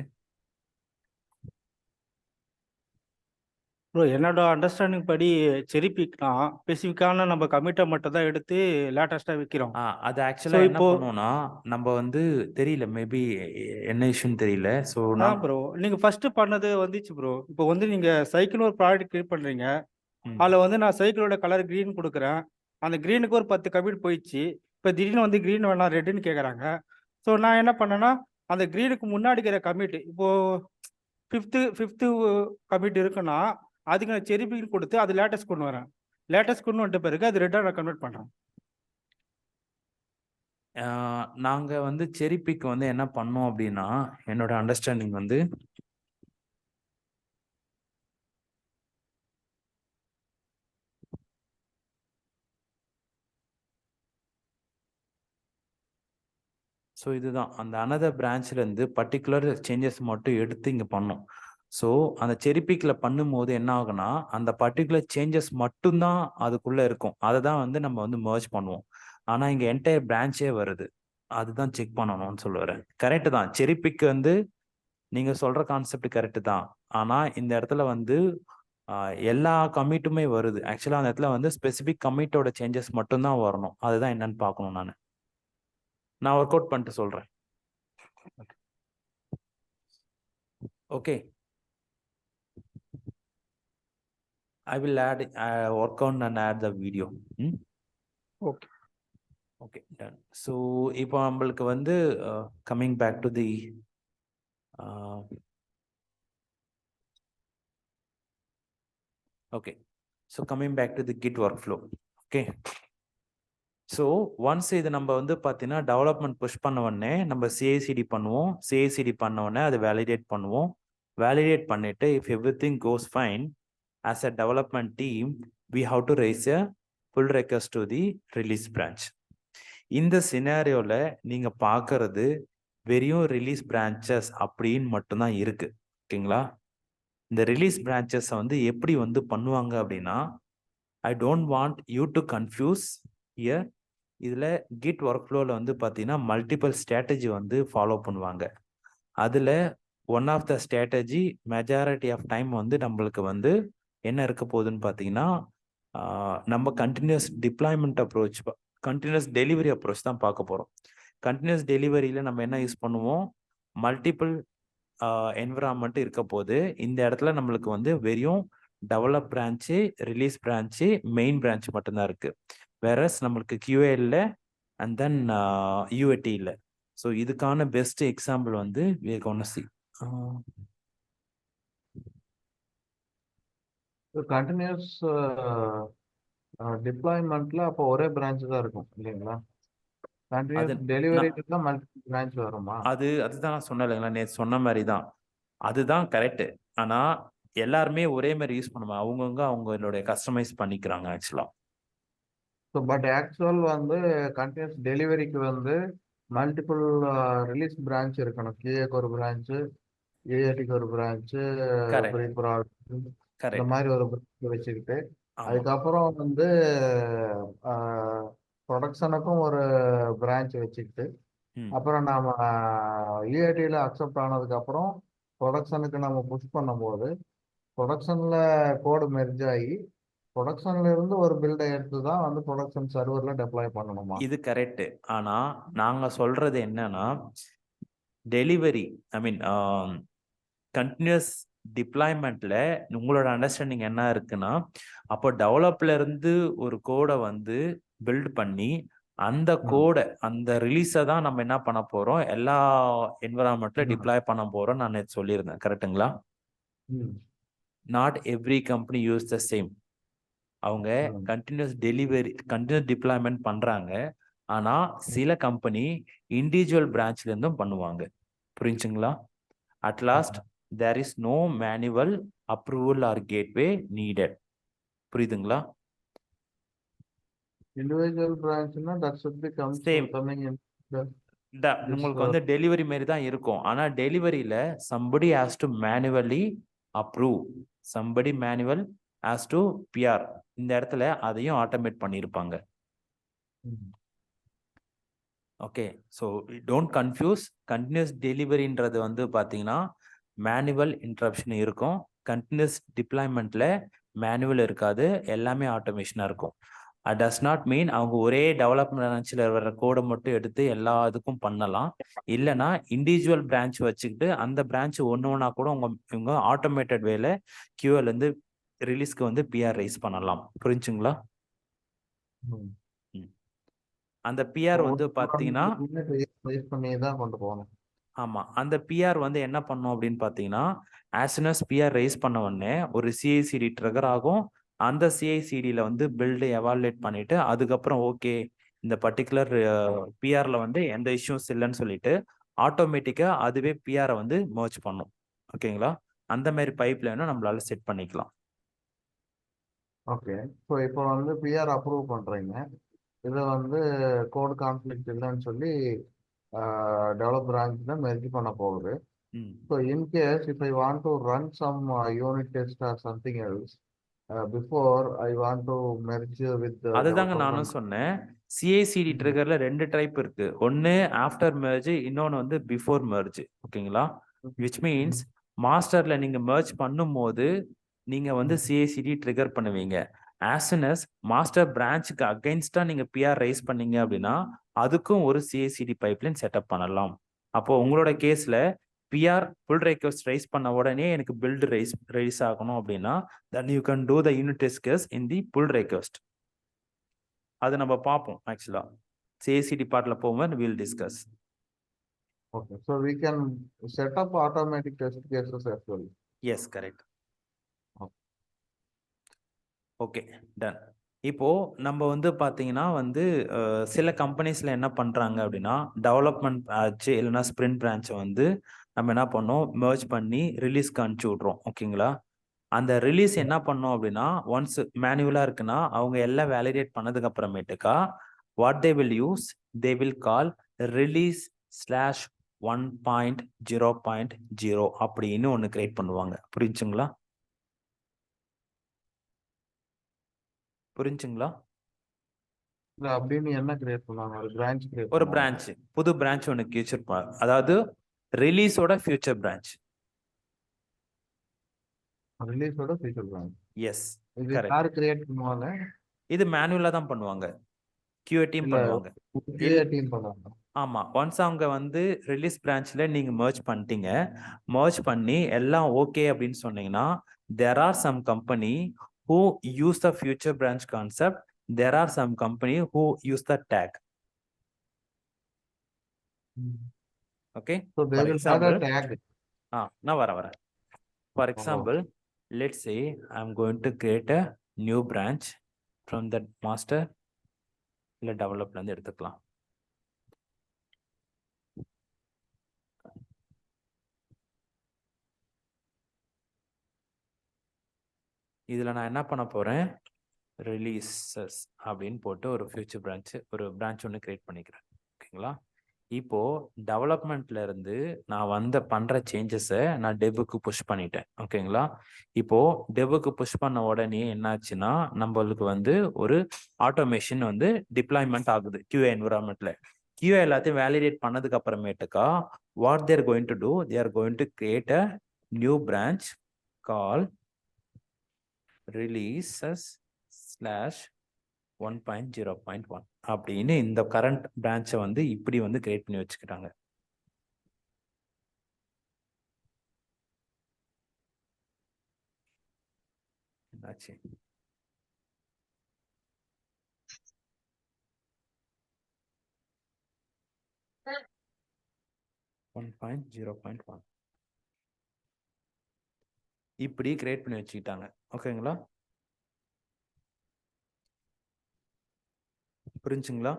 ப்ரோ என்னோட அண்டர்ஸ்டாண்டிங் படி செரி பிக்னா ஸ்பெசிஃபிக்கான நம்ம கமிட்டை மட்டும் தான் எடுத்து லேட்டஸ்டா விற்கிறோம். அது ஆக்சுவலா என்ன பண்ணுவோம்னா, நம்ம வந்து தெரியல, மேபி என்ன இஷ்யூன்னு தெரியல. ஸோ நான் ப்ரோ நீங்க ஃபர்ஸ்ட் பண்ணது வந்துச்சு ப்ரோ. இப்போ வந்து நீங்க சைக்கிள் ஒரு ப்ராடக்ட் கிரியேட் பண்றீங்க, அதில் வந்து நான் சைக்கிளோட கலர் க்ரீன் கொடுக்குறேன், அந்த க்ரீனுக்கு ஒரு 10 கமிட் போயிடுச்சு. இப்போ திடீர்னு வந்து க்ரீன் வேணாம் ரெட்டுன்னு கேட்குறாங்க. ஸோ நான் என்ன பண்ணேன்னா அந்த க்ரீனுக்கு முன்னாடி இருக்கிற கமிட் இப்போ ஃபிஃப்த்து கமிட் இருக்குன்னா அதுக்கு நான் செரி பிக் கொடுத்து அது லேட்டஸ்ட் கொண்டு வரேன். லேட்டஸ்ட் கொண்டு வந்துட்ட பிறகு அது ரெட்டாக நான் கன்வெர்ட் பண்ணுறேன். நாங்க வந்து செரி பிக் வந்து என்ன பண்ணோம் அப்படின்னா, என்னோட அண்டர்ஸ்டாண்டிங் வந்து ஸோ இதுதான் அந்த அனதர் பிரான்ச்லேருந்து பர்டிகுலர் சேஞ்சஸ் மட்டும் எடுத்து இங்கே பண்ணோம். ஸோ அந்த செரி பிக்கில் பண்ணும்போது என்ன ஆகுனா, அந்த பர்டிகுலர் சேஞ்சஸ் மட்டும்தான் அதுக்குள்ளே இருக்கும். அதை தான் வந்து நம்ம வந்து மர்ஜ் பண்ணுவோம். ஆனால் இங்கே என்டையர் பிரான்ச்சே வருது, அதுதான் செக் பண்ணணும்னு சொல்லுவேன். கரெக்டு தான், செரி பிக் வந்து நீங்கள் சொல்கிற கான்செப்ட் கரெக்டு தான். ஆனால் இந்த இடத்துல வந்து எல்லா கமிட்டுமே வருது. ஆக்சுவலாக அந்த இடத்துல வந்து ஸ்பெசிஃபிக் கமிட்டோட சேஞ்சஸ் மட்டும்தான் வரணும். அதுதான் என்னன்னு பார்க்கணும். நான் ஒர்க் அவுட் பண்ணிட்டு சொல்கிறேன். Okay, I will add work on and add the video. Okay. Okay, done. So இப்போ நம்மளுக்கு வந்து coming back to the okay, so coming back to the Git workflow. Okay, so once இது நம்ம வந்து பார்த்தீங்கன்னா development push பண்ண உடனே நம்ம CI/CD பண்ணுவோம். CI/CD பண்ண உடனே அதை வேலிடேட் பண்ணுவோம். வேலிடேட் பண்ணிட்டு if everything goes fine, as a development team, we have to raise a pull request to the release branch. இந்த சினாரியோல நீங்க பார்க்கறது வெறும் ரிலீஸ் பிரான்ச்சஸ் அப்படின்னு மட்டும்தான் இருக்கு. ஓகேங்களா? இந்த ரிலீஸ் பிரான்ச்சஸ் வந்து எப்படி வந்து பண்ணுவாங்க அப்படின்னா, I don't want you to confuse here. இதுல கிட் ஒர்க் ஃப்ளோல வந்து பார்த்தீங்கன்னா மல்டிபிள் ஸ்ட்ராட்டஜி வந்து ஃபாலோ பண்ணுவாங்க. அதுல one of the strategy majority of time வந்து நம்மளுக்கு வந்து என்ன இருக்க போகுதுன்னு பார்த்தீங்கன்னா, நம்ம continuous deployment approach, continuous delivery approach தான் பார்க்க போகிறோம். கண்டினியூஸ் டெலிவரியில் நம்ம என்ன யூஸ் பண்ணுவோம், மல்டிபிள் என்விரான்மெண்ட் இருக்க போது இந்த இடத்துல நம்மளுக்கு வந்து வெறும் develop branch, release branch, main branch மட்டும்தான் இருக்குது. வேறஸ் நம்மளுக்கு QA இல்லை அண்ட் தென் UAT இல்லை. ஸோ இதுக்கான பெஸ்ட் எக்ஸாம்பிள் வந்து we are gonna see. Continuous டிப்ளாய்மெண்ட்ல அப்போ ஒரே பிரான்ச் தான் இருக்கும் இல்லைங்களா? கண்டினியூஸ் டெலிவரிக்கு தான் மல்டிபிள் பிரான்ச் வருமா? அதுதான் நான் சொன்னேன் இல்லைங்களா, நேற்று சொன்ன மாதிரி தான், அதுதான் கரெக்டு. ஆனால் எல்லாருமே ஒரே மாதிரி யூஸ் பண்ணுவாங்க, அவங்களுடைய கஸ்டமைஸ் பண்ணிக்கிறாங்க ஆக்சுவலா. ஸோ பட் ஆக்சுவல் வந்து கண்டினியூஸ் டெலிவரிக்கு வந்து மல்டிபிள் ரிலீஸ் பிரான்ச் இருக்கணும். QAக்கு ஒரு பிரான்ச்சு, AATக்கு ஒரு பிரான்ச்சு, இந்த மாதிரி ஒரு பிரான்ச் வச்சுக்கிட்டு அதுக்கப்புறம் வந்து ப்ரொடக்ஷனுக்கும் ஒரு பிரான்ச் வச்சுக்கிட்டு அப்புறம் நாம UATல அக்செப்ட் ஆனதுக்கு அப்புறம் ப்ரொடக்ஷனுக்கு நம்ம புஷ் பண்ணும்போது ப்ரொடக்ஷன்ல கோடு மெர்ஜ் ஆகி ப்ரொடக்ஷன்ல இருந்து ஒரு பில்டை எடுத்து தான் வந்து ப்ரொடக்ஷன் சர்வர்ல டெப்ளாய் பண்ணணுமா? இது கரெக்ட். ஆனா நாங்க சொல்றது என்னன்னா, டெலிவரி ஐ மீன் கண்டினியூஸ் டிப்ளாய்மெண்ட்ல உங்களோட அண்டர்ஸ்டாண்டிங் என்ன இருக்குன்னா, அப்போ டெவலப்ல இருந்து ஒரு கோடை வந்து பில்ட் பண்ணி அந்த கோடை அந்த ரிலீஸை தான் நம்ம என்ன பண்ண போறோம், எல்லா என்விரான்மெண்ட்ல டிப்ளாய் பண்ண போறோம். நான் நேற்று சொல்லியிருந்தேன், கரெக்டுங்களா? Not every company use the same. அவங்க ம். கண்டினியூஸ் டிப்ளாய்மெண்ட் பண்றாங்க. ஆனா சில கம்பெனி இண்டிவிஜுவல் பிரான்ச்ல இருந்தும் பண்ணுவாங்க. புரிஞ்சுங்களா? At last there is no manual approval or gateway needed. புரியுதுங்களா? Individual branch na that should be Same. coming in the உங்களுக்கு வந்து டெலிவரி மாதிரி தான் இருக்கும். ஆனா டெலிவரியில somebody has to manually approve, somebody manual has to PR. இந்த இடத்துல அதையும் ஆட்டோமேட் பண்ணியிருப்பாங்க. Okay, so don't confuse. Continuous டெலிவரின்றது வந்து பார்த்தீங்கன்னா மேனுவல் இன்டரப்ஷன் இருக்கும். கண்டினியூஸ் டிப்ளாய்மெண்ட்ல மேனுவல் இருக்காது, எல்லாமே ஆட்டோமேஷனாக இருக்கும். டஸ் நாட் மீன் அவங்க ஒரே டெவலப்மெண்ட் பிரான்ச்சில் வர கோடை மட்டும் எடுத்து எல்லா இதுக்கும் பண்ணலாம். இல்லைன்னா இண்டிவிஜுவல் பிரான்ச் வச்சுக்கிட்டு அந்த பிரான்ச் ஒன்று ஒன்றா கூட இவங்க ஆட்டோமேட்டட் வேல கியூஎல்லேருந்து ரிலீஸ்க்கு வந்து பிஆர் ரைஸ் பண்ணலாம். புரிஞ்சுங்களா? அந்த பிஆர் வந்து பார்த்தீங்கன்னா பண்ணி தான் கொண்டு போகணும். ஆமா, அந்த பிஆர் வந்து என்ன பண்ணும் அப்படின்னு பார்த்தீங்கன்னா, as soon as PR raise பண்ண உடனே ஒரு சிஐசிடி ட்ரிகர் ஆகும். அந்த சிஐசிடியில் வந்து பில்டு எவாலுவேட் பண்ணிட்டு அதுக்கப்புறம் ஓகே இந்த பர்டிகுலர் பிஆர்ல வந்து எந்த இஷ்யூஸ் இல்லைன்னு சொல்லிட்டு ஆட்டோமேட்டிக்காக அதுவே பிஆரை வந்து மர்ஜ் பண்ணும். ஓகேங்களா? அந்த மாதிரி பைப் லைனும் நம்மளால செட் பண்ணிக்கலாம். ஓகே, ஸோ இப்போ வந்து பிஆர் அப்ரூவ் பண்ணுறீங்க. இதை வந்து கோட் கான்ஃப்ளிக்ட் இல்லைன்னு சொல்லி டெவலப் பிரான்ச் தான் மெர்ஜ் பண்ண போகுது. So in case if I want to run some unit test or something else before I want to merge with அதுதாங்க நானும் சொன்னேன். சிஐசிடி ட்ரிகர்ல 2 டைப் இருக்கு. ஒன்னு ஆஃப்டர் மெர்ஜ், இன்னொன்னு வந்து பிஃபோர் மெர்ஜ். ஓகேங்களா? விச் மீன்ஸ் மாஸ்டர்ல நீங்க மெர்ஜ் பண்ணும்போது நீங்க வந்து சிஐசிடி ட்ரிகர் பண்ணுவீங்க. as soon as மாஸ்டர் பிரான்ச்சுக்கு அகைன்ஸ்டா நீங்க பிஆர் ரைஸ் பண்ணீங்க அப்படின்னா அதுக்கும் ஒரு சிஐசிடி பைப்லைன் செட்டப் பண்ணலாம். அப்போ உங்களோட கேஸ்ல பிஆர் புல் ரெக்வெஸ்ட் ரைஸ் பண்ண உடனே எனக்கு பில்டு ரைஸ் ஆகணும் அப்படின்னா then you can do the unit test case in the pull request. அது நம்ம பார்ப்போம். ஆக்சுவலா சிஐசிடி பார்ட்ல போவோம், we'll discuss. Okay, so we can set up automatic test cases as well. Yes, correct. Okay, done. இப்போ நம்ம வந்து பார்த்தீங்கன்னா வந்து சில கம்பெனிஸ்ல என்ன பண்றாங்க அப்படின்னா டெவலப்மெண்ட் பிரான்ச் இல்லைன்னா ஸ்பிரிண்ட் பிரான்ச்சை வந்து நம்ம என்ன பண்ணோம் மெர்ஜ் பண்ணி ரிலீஸ்க்கு அனுப்பிச்சு விட்றோம். ஓகேங்களா? அந்த ரிலீஸ் என்ன பண்ணோம் அப்படின்னா ஒன்ஸ் மேனுவலா இருக்குன்னா அவங்க எல்லாம் வேலிடேட் பண்ணதுக்கு அப்புறமேட்டுக்கா what they will use, they will call release slash 1.0.0 அப்படின்னு ஒன்று கிரியேட் பண்ணுவாங்க. புரிஞ்சுங்களா? புரிஞ்சுங்களா? இல்ல அப்படின்னு என்ன கிரியேட் பண்ணுவாங்க? ஒரு பிரான்ச் கிரியேட் ஒரு பிரான்ச், புது பிரான்ச் ஒன்று வச்சிருப்பாங்க. அதாவது ரிலீஸோட ஃபியூச்சர் பிரான்ச். ரிலீஸோட ஃபியூச்சர் பிரான்ச். எஸ், இது யார் கிரியேட் பண்ணுவாங்க? இது மேனுவலா தான் பண்ணுவாங்க. QA டீம் பண்ணுவாங்க. டீம் பண்ணுவாங்க. ஆமா, ஒன்ஸ் அவங்க வந்து ரிலீஸ் பிரான்ச்ல நீங்க மர்ஜ் பண்ணிட்டீங்க, மர்ஜ் பண்ணி எல்லாம் ஓகே அப்படின்னு சொன்னீங்கன்னா there are some company who use the future branch concept, there are some company who use the tag. Okay, so they will have a tag. நான் வரேன். For example, let's say I'm going to create a new branch from that master இல்ல டெவலப்ல இருந்து எடுத்துக்கலாம். இதுல நான் என்ன பண்ண போறேன், ரிலீசஸ் அப்படின்னு போட்டு ஒரு ஃபியூச்சர் பிரான்ச் ஒன்று கிரியேட் பண்ணிக்கிறேன். ஓகேங்களா? இப்போ டெவலப்மெண்ட்ல இருந்து நான் பண்ற சேஞ்சஸை நான் டெவுக்கு புஷ் பண்ணிட்டேன். ஓகேங்களா? இப்போ டெவுக்கு புஷ் பண்ண உடனே என்னாச்சுன்னா நம்மளுக்கு வந்து ஒரு ஆட்டோமேஷன் வந்து டிப்ளாய்மெண்ட் ஆகுது QA என்விரான்மெண்ட்ல. QA எல்லாத்தையும் வேலிடேட் பண்ணதுக்கு அப்புறமேட்டுக்கா what they're going to do, they are going to create a new branch call releases slash 1.0.1 அப்படின்னு இந்த கரண்ட் பிரான்ச்சை வந்து இப்படி வந்து கிரியேட் பண்ணி வச்சுக்கிறாங்க. என்னாச்சு? 1.0.1 இப்படி கிரியேட் பண்ணி வச்சுக்கிட்டாங்க. ஓகேங்களா? புரிஞ்சுங்களா?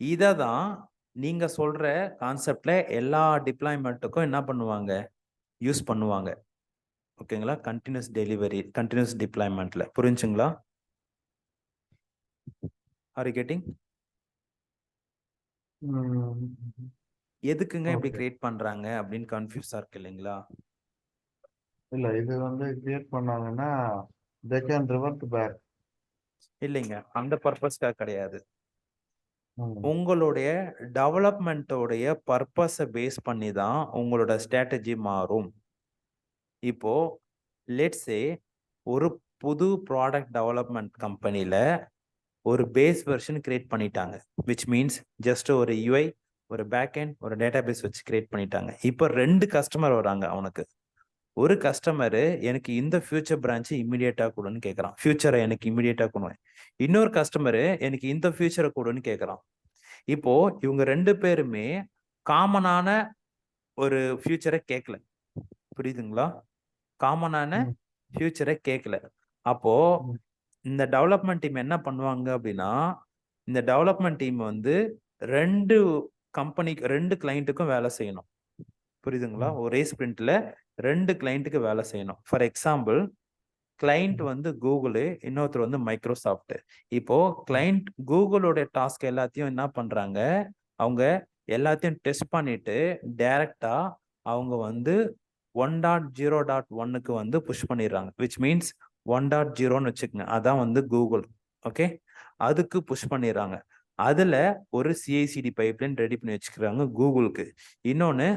இதை தான் நீங்க சொல்ற கான்செப்ட்ல எல்லா டிப்ளாய்மெண்ட்டுக்கும் என்ன பண்ணுவாங்க, யூஸ் பண்ணுவாங்க. ஓகேங்களா? கண்டினியூஸ் டெலிவரி, கண்டினியூஸ் டிப்ளாய்மெண்ட்ல. புரிஞ்சுங்களா? Are you getting? எதுக்குங்க இப்படி Okay. கிரியேட் பண்றாங்க அப்படின்னு கன்ஃபியூஸா இருக்கு இல்லைங்களா? இல்ல இது வந்து கிரியேட் பண்ணாங்கன்னா they can revert back. இல்லைங்க, அந்த பர்பஸ்க்காக கிடையாது. ம். உங்களுடைய டெவலப்மெண்ட்டோடைய பர்பஸை பேஸ் பண்ணி தான் உங்களோட ஸ்ட்ராட்டஜி மாறும். இப்போ லெட்ஸ் சே ஒரு புது ப்ராடக்ட் டெவலப்மெண்ட் கம்பெனில ஒரு பேஸ் வெர்ஷன் கிரியேட் பண்ணிட்டாங்க. விச் மீன்ஸ் ஜஸ்ட் ஒரு யூஐ, ஒரு பேக்எண்ட், ஒரு டேட்டாபேஸ் வச்சு கிரியேட் பண்ணிட்டாங்க. இப்போ 2 கஸ்டமர் வராங்க அவனுக்கு. ஒரு கஸ்டமரு எனக்கு இந்த ஃபியூச்சர் பிரான்ச் இமிடியேட்டா கொடுன்னு கேட்கறான். ஃபியூச்சரை எனக்கு இமிடியேட்டா கொடுங்க. இன்னொரு கஸ்டமரு எனக்கு இந்த ஃபியூச்சரை கொடுன்னு கேட்கறான். இப்போ இவங்க 2 பேருமே காமனான ஒரு ஃபியூச்சரை கேட்கல. புரியுதுங்களா? காமனான ம். ஃபியூச்சரை கேட்கல. அப்போ ம். இந்த டெவலப்மெண்ட் டீம் என்ன பண்ணுவாங்க அப்படின்னா, இந்த டெவலப்மெண்ட் டீம் வந்து 2 கம்பெனிக்கு 2 கிளைண்ட்டுக்கும் வேலை செய்யணும். புரியுதுங்களா? ஒரே ஸ்பிரிண்ட்ல 2 கிளைண்ட்டுக்கு வேலை செய்யணும். ஃபார் எக்ஸாம்பிள், கிளைண்ட் வந்து கூகுள், இன்னொருத்தர் வந்து மைக்ரோசாஃப்ட். இப்போ கிளைண்ட் கூகுளோட டாஸ்க் எல்லாத்தையும் என்ன பண்றாங்க, அவங்க எல்லாத்தையும் டெஸ்ட் பண்ணிட்டு டைரக்டா அவங்க வந்து 1.0.1க்கு வந்து புஷ் பண்ணிடுறாங்க. விச் மீன்ஸ் 1.0ன்னு வச்சுக்கோங்க, அதான் வந்து கூகுள். ஓகே, அதுக்கு புஷ் பண்ணிடுறாங்க. அதுல ஒரு சிஐசிடி பைப்லைன் ரெடி பண்ணி வச்சுக்கிறாங்க கூகுளுக்கு. இன்னொன்னு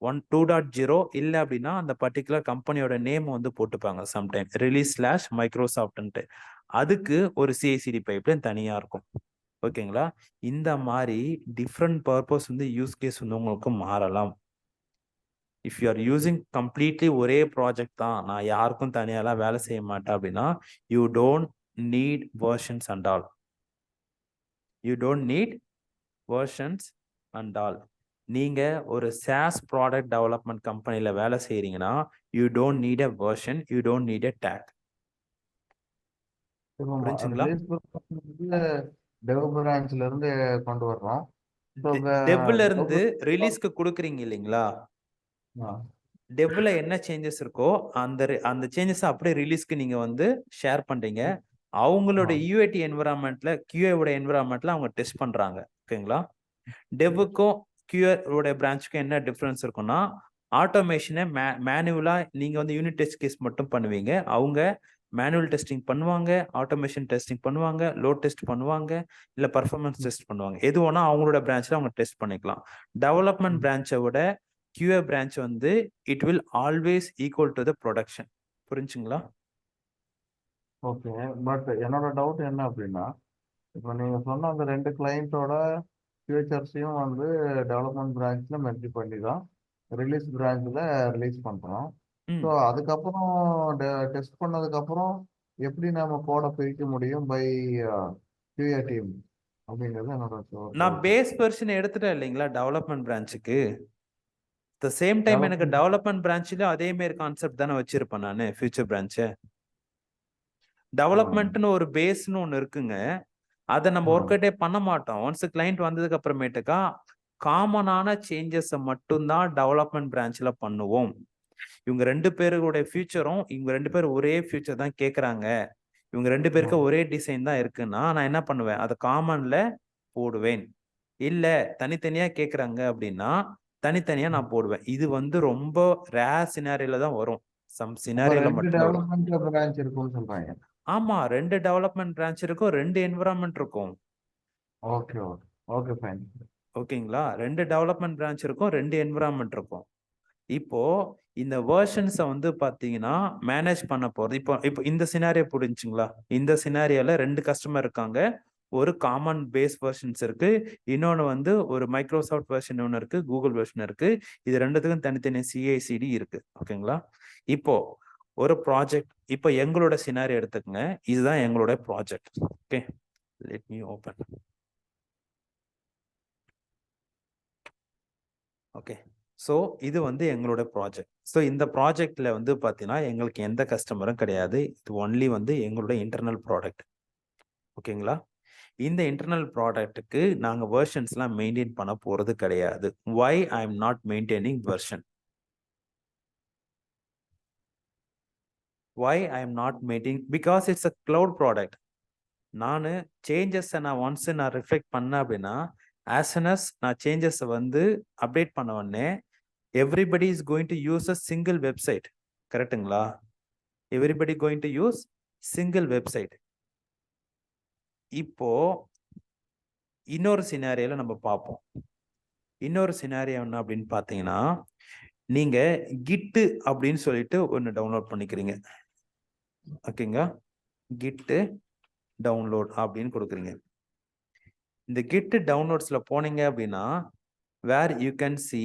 /2.0 இல்லை அப்படின்னா அந்த பர்டிகுலர் கம்பெனியோட நேம் வந்து போட்டுப்பாங்க சம்டைம், ரிலீஸ் /மைக்ரோசாஃப்ட்ன்ட்டு. அதுக்கு ஒரு சிஐசிடி பைப்லைன் தனியா இருக்கும். ஓகேங்களா? இந்த மாதிரி டிஃப்ரெண்ட் பர்பஸ் வந்து யூஸ் கேஸ் வந்து உங்களுக்கு மாறலாம். If you are using completely ஒரே ப்ராஜெக்ட் தான், நான் யாருக்கும் தனியாலாம் வேலை செய்ய மாட்டேன் அப்படின்னா, you don't need versions and all. You don't need versions and all. நீங்க ஒரு சாஸ் ப்ராடக்ட் டெவலப்மெண்ட் கம்பெனில வேலை செய்யறீங்கன்னா, you don't need a version, you don't need a tag. புரிஞ்சுங்களா? டெவ் பிரான்ச்ல இருந்து கொண்டு வர்றோம். டெவ்ல இருந்து ரிலீஸ்க்கு கொடுக்குறீங்க இல்லைங்களா? ஆ. டெவ்ல என்ன சேஞ்சஸ் இருக்கோ அந்த சேஞ்சஸ் அப்படியே ரிலீஸ்க்கு நீங்க வந்து ஷேர் பண்றீங்க. அவங்களோட யூஐடி என்விரான்மெண்ட்ல, கியூஐயோட என்விரான்மெண்ட்ல அவங்க டெஸ்ட் பண்றாங்க. ஓகேங்களா? டெவ்வுக்கும் கியூஐயோட பிரான்ச்சுக்கும் என்ன டிஃபரன்ஸ் இருக்குன்னா, ஆட்டோமேஷனை மேனுவலா நீங்க வந்து யூனிட் டெஸ்ட் கேஸ் மட்டும் பண்ணுவீங்க. அவங்க மேனுவல் டெஸ்டிங் பண்ணுவாங்க, ஆட்டோமேஷன் டெஸ்டிங் பண்ணுவாங்க, லோட் டெஸ்ட் பண்ணுவாங்க, இல்ல பர்ஃபார்மன்ஸ் டெஸ்ட் பண்ணுவாங்க. எது வேணா அவங்களோட பிரான்ச்ல அவங்க டெஸ்ட் பண்ணிக்கலாம். டெவலப்மெண்ட் பிரான்ச்சை விட QA பிரான்ச் வந்து it will always equal to the production. புரிஞ்சுங்களா? ஓகே, பட் என்னோட டவுட் என்ன அப்படின்னா, இப்போ நீங்க சொன்ன அந்த 2 கிளைண்ட்டோட ஃபியூச்சர்ஸையும் வந்து டெவலப்மெண்ட் பிரான்ச்ல மெர்ஜ் பண்ணி தான் ரிலீஸ் பிரான்ச்ல ரிலீஸ் பண்றோம். ஸோ அதுக்கப்புறம் டெஸ்ட் பண்ணதுக்கப்புறம் எப்படி நம்ம கோடை பிரிக்க முடியும் பை QA டீம் அப்படிங்கிறது என்னோட நான் பேஸ் வெர்ஷன் எடுத்துட்டேன் இல்லைங்களா டெவலப்மெண்ட் பிரான்ச்சுக்கு. த சேம் டைம் எனக்கு டெவலப்மெண்ட் பிரான்ச்ல அதே மாதிரி கான்செப்ட் தானே வச்சிருப்பேன் நான் ஃபியூச்சர் பிரான்ச். டெவலப்மெண்ட்னு ஒரு பேஸ்னு ஒன்று இருக்குங்க, அதை நம்ம ஒர்க் அவுட்டே பண்ண மாட்டோம். ஒன்ஸ் கிளைண்ட் வந்ததுக்கு அப்புறமேட்டுக்கா காமனான சேஞ்சஸை மட்டும்தான் டெவலப்மெண்ட் பிரான்ச்ல பண்ணுவோம். இவங்க 2 பேருடைய ஃபியூச்சரும், இவங்க 2 பேரும் ஒரே ஃபியூச்சர் தான் கேட்குறாங்க, இவங்க 2 பேருக்கு ஒரே டிசைன் தான் இருக்குன்னா நான் என்ன பண்ணுவேன், அதை காமன்ல போடுவேன். இல்ல தனித்தனியா கேட்குறாங்க அப்படின்னா தனித்தனியா நான் போடுவேன். இது வந்து ரொம்ப ரேர் சினாரியோல தான் வரும். சம் சினாரியோல மட்டும் வரும். டெவலப்மெண்ட் பிரான்ச் இருக்கும்னு சொல்றாங்க. ஆமா, 2 டெவலப்மெண்ட் பிரான்ச் இருக்கும், 2 என்விரான்மெண்ட் இருக்கும். Okay okay okay fine. ஓகேங்களா? 2 டெவலப்மெண்ட் பிரான்ச் இருக்கும், 2 என்விரான்மெண்ட் இருக்கும். இப்போ இந்த வெர்ஷன்ஸை வந்து பாத்தீங்கன்னா மேனேஜ் பண்ண போறது. இப்போ இந்த சினாரியோ புரிஞ்சுங்களா? இந்த சினாரியோல 2 கஸ்டமர் இருக்காங்க, ஒரு காமன் பேஸ் வெர்ஷன்ஸ் இருக்கு, இன்னொன்று வந்து ஒரு மைக்ரோசாஃப்ட் வெர்ஷன் ஒன்று இருக்கு, கூகுள் வெர்ஷன் இருக்கு. இது 2த்துக்கும் தனித்தனி சிஐசிடி இருக்கு. ஓகேங்களா? இப்போ ஒரு ப்ராஜெக்ட், இப்போ எங்களோட சினாரியோ எடுத்துக்கங்க, இதுதான் எங்களோட project. Okay, let me open. Okay, so இது வந்து எங்களோட ப்ராஜெக்ட். ஸோ இந்த ப்ராஜெக்ட்ல வந்து பார்த்தீங்கன்னா எங்களுக்கு எந்த கஸ்டமரும் கிடையாது. இது ஒன்லி வந்து எங்களோட இன்டர்னல் ப்ராடக்ட். ஓகேங்களா? இந்த இன்டர்னல் ப்ராடக்ட்டுக்கு நாங்க வெர்ஷன்ஸ்லாம் மெயின்டைன் பண்ண போறது கிடையாது. Why I am not maintaining version? Why I am not maintaining? Because it's a cloud product. நான் சேஞ்சஸை நான் ஒன்ஸ் நான் ரிஃப்ளெக்ட் பண்ணேன் அப்படின்னா as soon as நான் சேஞ்சஸை வந்து அப்டேட் பண்ண உடனே everybody is going to use a single website. கரெக்டுங்களா? everybody going to use single website. இப்போ இன்னொரு சினாரியோல நம்ம பார்ப்போம். இன்னொரு சினாரியோ என்ன அப்படின்னு பார்த்தீங்கன்னா, நீங்க கிட்டு அப்படின்னு சொல்லிட்டு ஒன்று டவுன்லோட் பண்ணிக்கிறீங்க. ஓகேங்க, கிட்டு டவுன்லோட் அப்படின்னு கொடுக்குறீங்க. இந்த கிட் டவுன்லோட்ஸ்ல போனீங்க அப்படின்னா where you can see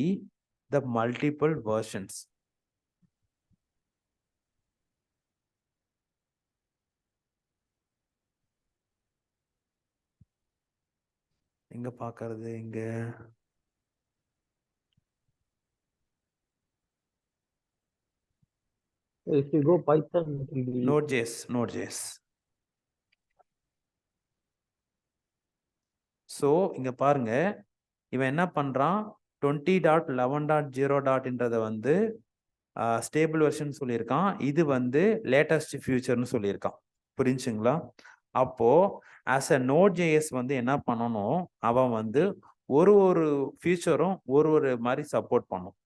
the multiple versions. எங்க பார்க்கறது? இங்க If you go Python, it will be Node.js. So இங்க பாருங்க, இவன் என்ன பண்றான், 20.11.0 வந்து ஸ்டேபிள் வெர்ஷன் சொல்லியிருக்கான். இது வந்து லேட்டஸ்ட் ஃபியூச்சர்னு சொல்லியிருக்கான். புரிஞ்சுங்களா? அப்போ ஆஸ் அ Node.js வந்து என்ன பண்ணணும், அவன் வந்து ஒரு ஃபியூச்சரும் ஒரு மாதிரி சப்போர்ட் பண்ணும்.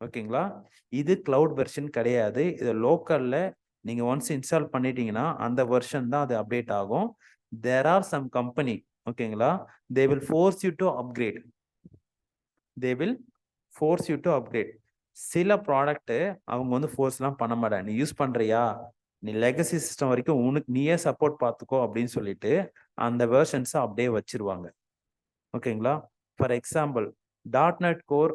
ஓகேங்களா? இது கிளவுட் வெர்ஷன் கிடையாது. இது லோக்கல்ல நீங்க ஒன்ஸ் இன்ஸ்டால் பண்ணிட்டீங்கன்னா அந்த வெர்ஷன் தான் அது அப்டேட் ஆகும். தேர் ஆர் சம் கம்பெனி, ஓகேங்களா, they will force you to upgrade. சில ப்ராடக்ட் அவங்க வந்து ஃபோர்ஸ்லாம் பண்ண மாட்டாங்க. நீ யூஸ் பண்றியா, நீ லெகசி சிஸ்டம் வரைக்கும் உனக்கு நீயே சப்போர்ட் பார்த்துக்கோ அப்படின்னு சொல்லிட்டு அந்த வெர்ஷன்ஸை அப்படியே வச்சிருவாங்க. ஓகேங்களா? ஃபார் எக்ஸாம்பிள் .NET Core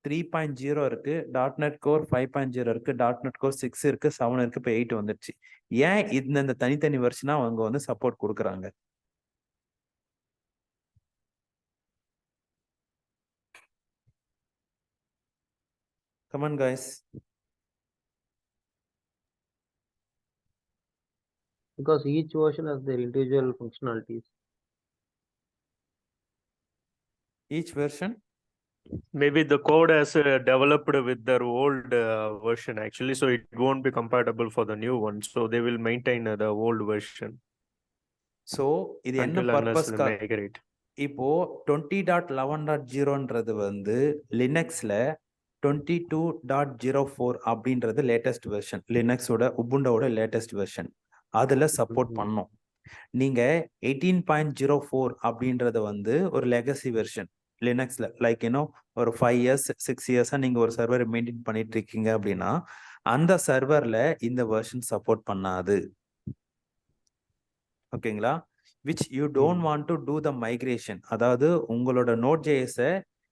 3.0 இருக்கு, .NET Core 5.0 இருக்கு, .NET Core 6 இருக்கு, 7 இருக்கு, இப்போ 8 வந்துருச்சு. ஏன் இந்த தனித்தனி வெர்ஷனா அவங்க வந்து சப்போர்ட் கொடுக்குறாங்க? Come on guys. because each version has their individual functionalities. Each version? Maybe the code has developed with their old version actually, so it won't be compatible for the new one. So they will maintain the old version. So இது என்ன until unless purpose? they migrate. இப்போ 20.11.0ன்றது வந்து லினக்ஸ்ல 22.04 அப்படின்றது latest version. லினக்ஸோட உபுண்டோட latest version அதுல support பண்ணும். நீங்க 18.04 அப்படின்றது வந்து ஒரு லெகசி வெர்ஷன் லினக்ஸ்ல. லைக் ஒரு 5 years 6 years நீங்க ஒரு சர்வர் மெயின்டைன் பண்ணிட்டு இருக்கீங்க அப்படின்னா அந்த சர்வர்ல இந்த வெர்ஷன் சப்போர்ட் பண்ணாது. ஓகேங்களா? which you don't want to do the migration. அதாவது உங்களோட Node.js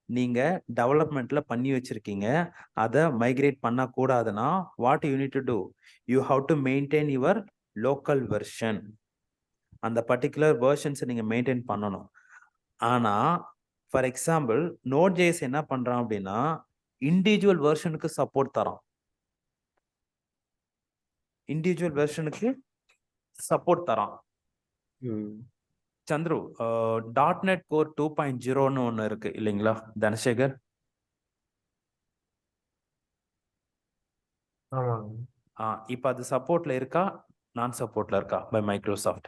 நீங்க டெவலப்மெண்ட்ல பண்ணி வச்சிருக்கீங்க, அதை migrate பண்ணக்கூடாதுன்னா what you need to do, you have to maintain your local version. அந்த பர்டிகுலர் வெர்ஷன்ஸை நீங்க மெயின்டைன் பண்ணணும். ஆனா ஃபார் எக்ஸாம்பிள் Node.js என்ன பண்றான் அப்படின்னா இண்டிவிஜுவல் வெர்ஷனுக்கு சப்போர்ட் தரான். இண்டிவிஜுவல் வெர்ஷனுக்கு சப்போர்ட் தரான். சந்துரு, .NET Core 2.0ன்னு ஒன்று இருக்கு இல்லைங்களா தனசேகர்? இப்போ அது சப்போர்ட்ல இருக்கா, நான் சப்போர்ட்ல இருக்கா by Microsoft?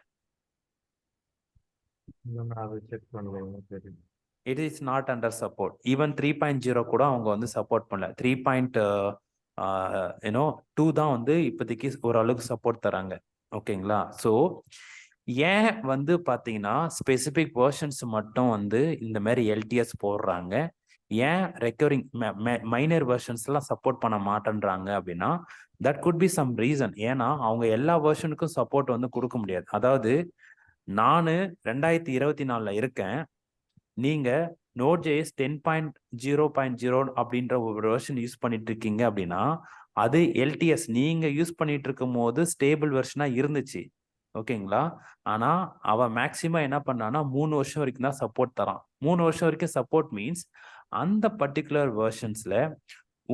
It is not under support. Even 3.0 கூட அவங்க வந்து சப்போர்ட் பண்ணல. 3.2 தான் வந்து இப்போதைக்கு ஓரளவுக்கு சப்போர்ட் தராங்க. ஓகேங்களா? ஸோ ஏன் வந்து பார்த்தீங்கன்னா ஸ்பெசிஃபிக் வெர்ஷன்ஸ் மட்டும் வந்து இந்த மாதிரி LTS போடுறாங்க, ஏன் ரெக்கரிங் மைனர் வெர்ஷன்ஸ்லாம் சப்போர்ட் பண்ண மாட்டேன்றாங்க அப்படின்னா that could be some reason. ஏன்னா அவங்க எல்லா வெர்ஷனுக்கும் சப்போர்ட் வந்து கொடுக்க முடியாது. அதாவது நான் 2024 இருக்கேன், நீங்க Node.js 10.0.0 அப்படின்ற ஒரு வெர்ஷன் யூஸ் பண்ணிட்டு இருக்கீங்க அப்படின்னா அது LTS நீங்க யூஸ் பண்ணிட்டு இருக்கும் போது ஸ்டேபிள் வெர்ஷனா இருந்துச்சு. ஓகேங்களா? ஆனா அவன் மேக்சிமம் என்ன பண்ணான்னா 3 வருஷம் வரைக்கும் தான் சப்போர்ட் தரான். 3 வருஷம் வரைக்கும் சப்போர்ட் மீன்ஸ் அந்த பர்டிகுலர் வெர்ஷன்ஸ்ல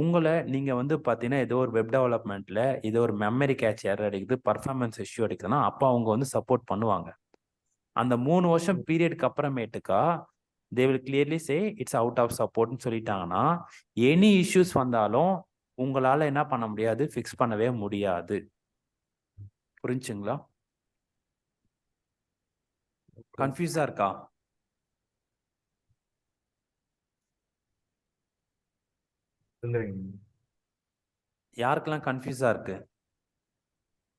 உங்களை நீங்க வந்து பாத்தீங்கன்னா ஏதோ ஒரு வெப் டெவலப்மெண்ட்ல ஏதோ ஒரு மெமரி கேட்ச் எரர் அடிக்குது, பர்ஃபார்மன்ஸ் இஷ்யூ அடிக்குதுன்னா அப்போ அவங்க வந்து சப்போர்ட் பண்ணுவாங்க. அந்த 3 வருஷம் பீரியடுக்கு அப்புறமேட்டுக்கா they will clearly say it's out of supportனு சொல்லிட்டாங்கன்னா எனி இஷ்யூஸ் வந்தாலும் உங்களால என்ன பண்ண முடியாது, ஃபிக்ஸ் பண்ணவே முடியாது. புரிஞ்சுங்களா? கன்ஃபியூஸா இருக்கா? யாருக்கெல்லாம் கன்ஃபியூஸா இருக்கு?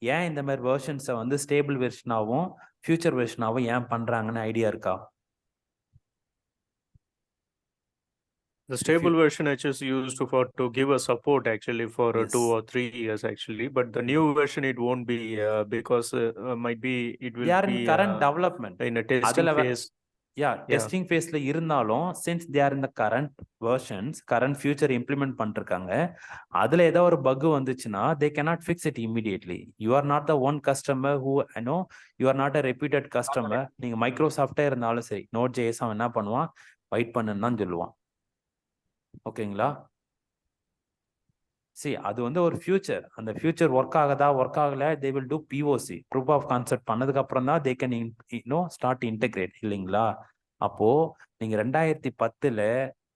ஏன் இந்த மாதிரி வெர்ஷன்ஸை வந்து ஸ்டேபிள் வெர்ஷனாகவும் ஃபியூச்சர் வெர்ஷனாகவும் ஏன் பண்றாங்கன்னு ஐடியா இருக்கா? The stable version I just used to give a support actually for Yes. 2 or 3 years actually, but the new version it won't be because might be it will They are in be current development. in a testing அதுல phase. Testing ஃபேஸ்ல இருந்தாலும் since they are இந்த current versions current future implement பண்ணிருக்காங்க, அதுல ஏதோ ஒரு buck வந்துச்சுன்னா they cannot fix it immediately. You are not the one customer who I know, you are not a reputed customer. நீங்க மைக்ரோசாஃப்டே இருந்தாலும் சரி, நோட் ஜேஎஸ் அவன் என்ன பண்ணுவான், வெயிட் பண்ணுன்னு தான் சொல்லுவான். ஓகேங்களா? அது வந்து ஒரு ஃபியூச்சர். அந்த ஃபியூச்சர் ஒர்க் ஆகுதா ஒர்க் ஆகல, they will do POC, proof of concept பண்ணதுக்கு அப்புறம் தான் தே கேன் ஸ்டார்ட் இன்டெகிரேட் இல்லைங்களா? அப்போ நீங்க 2010ல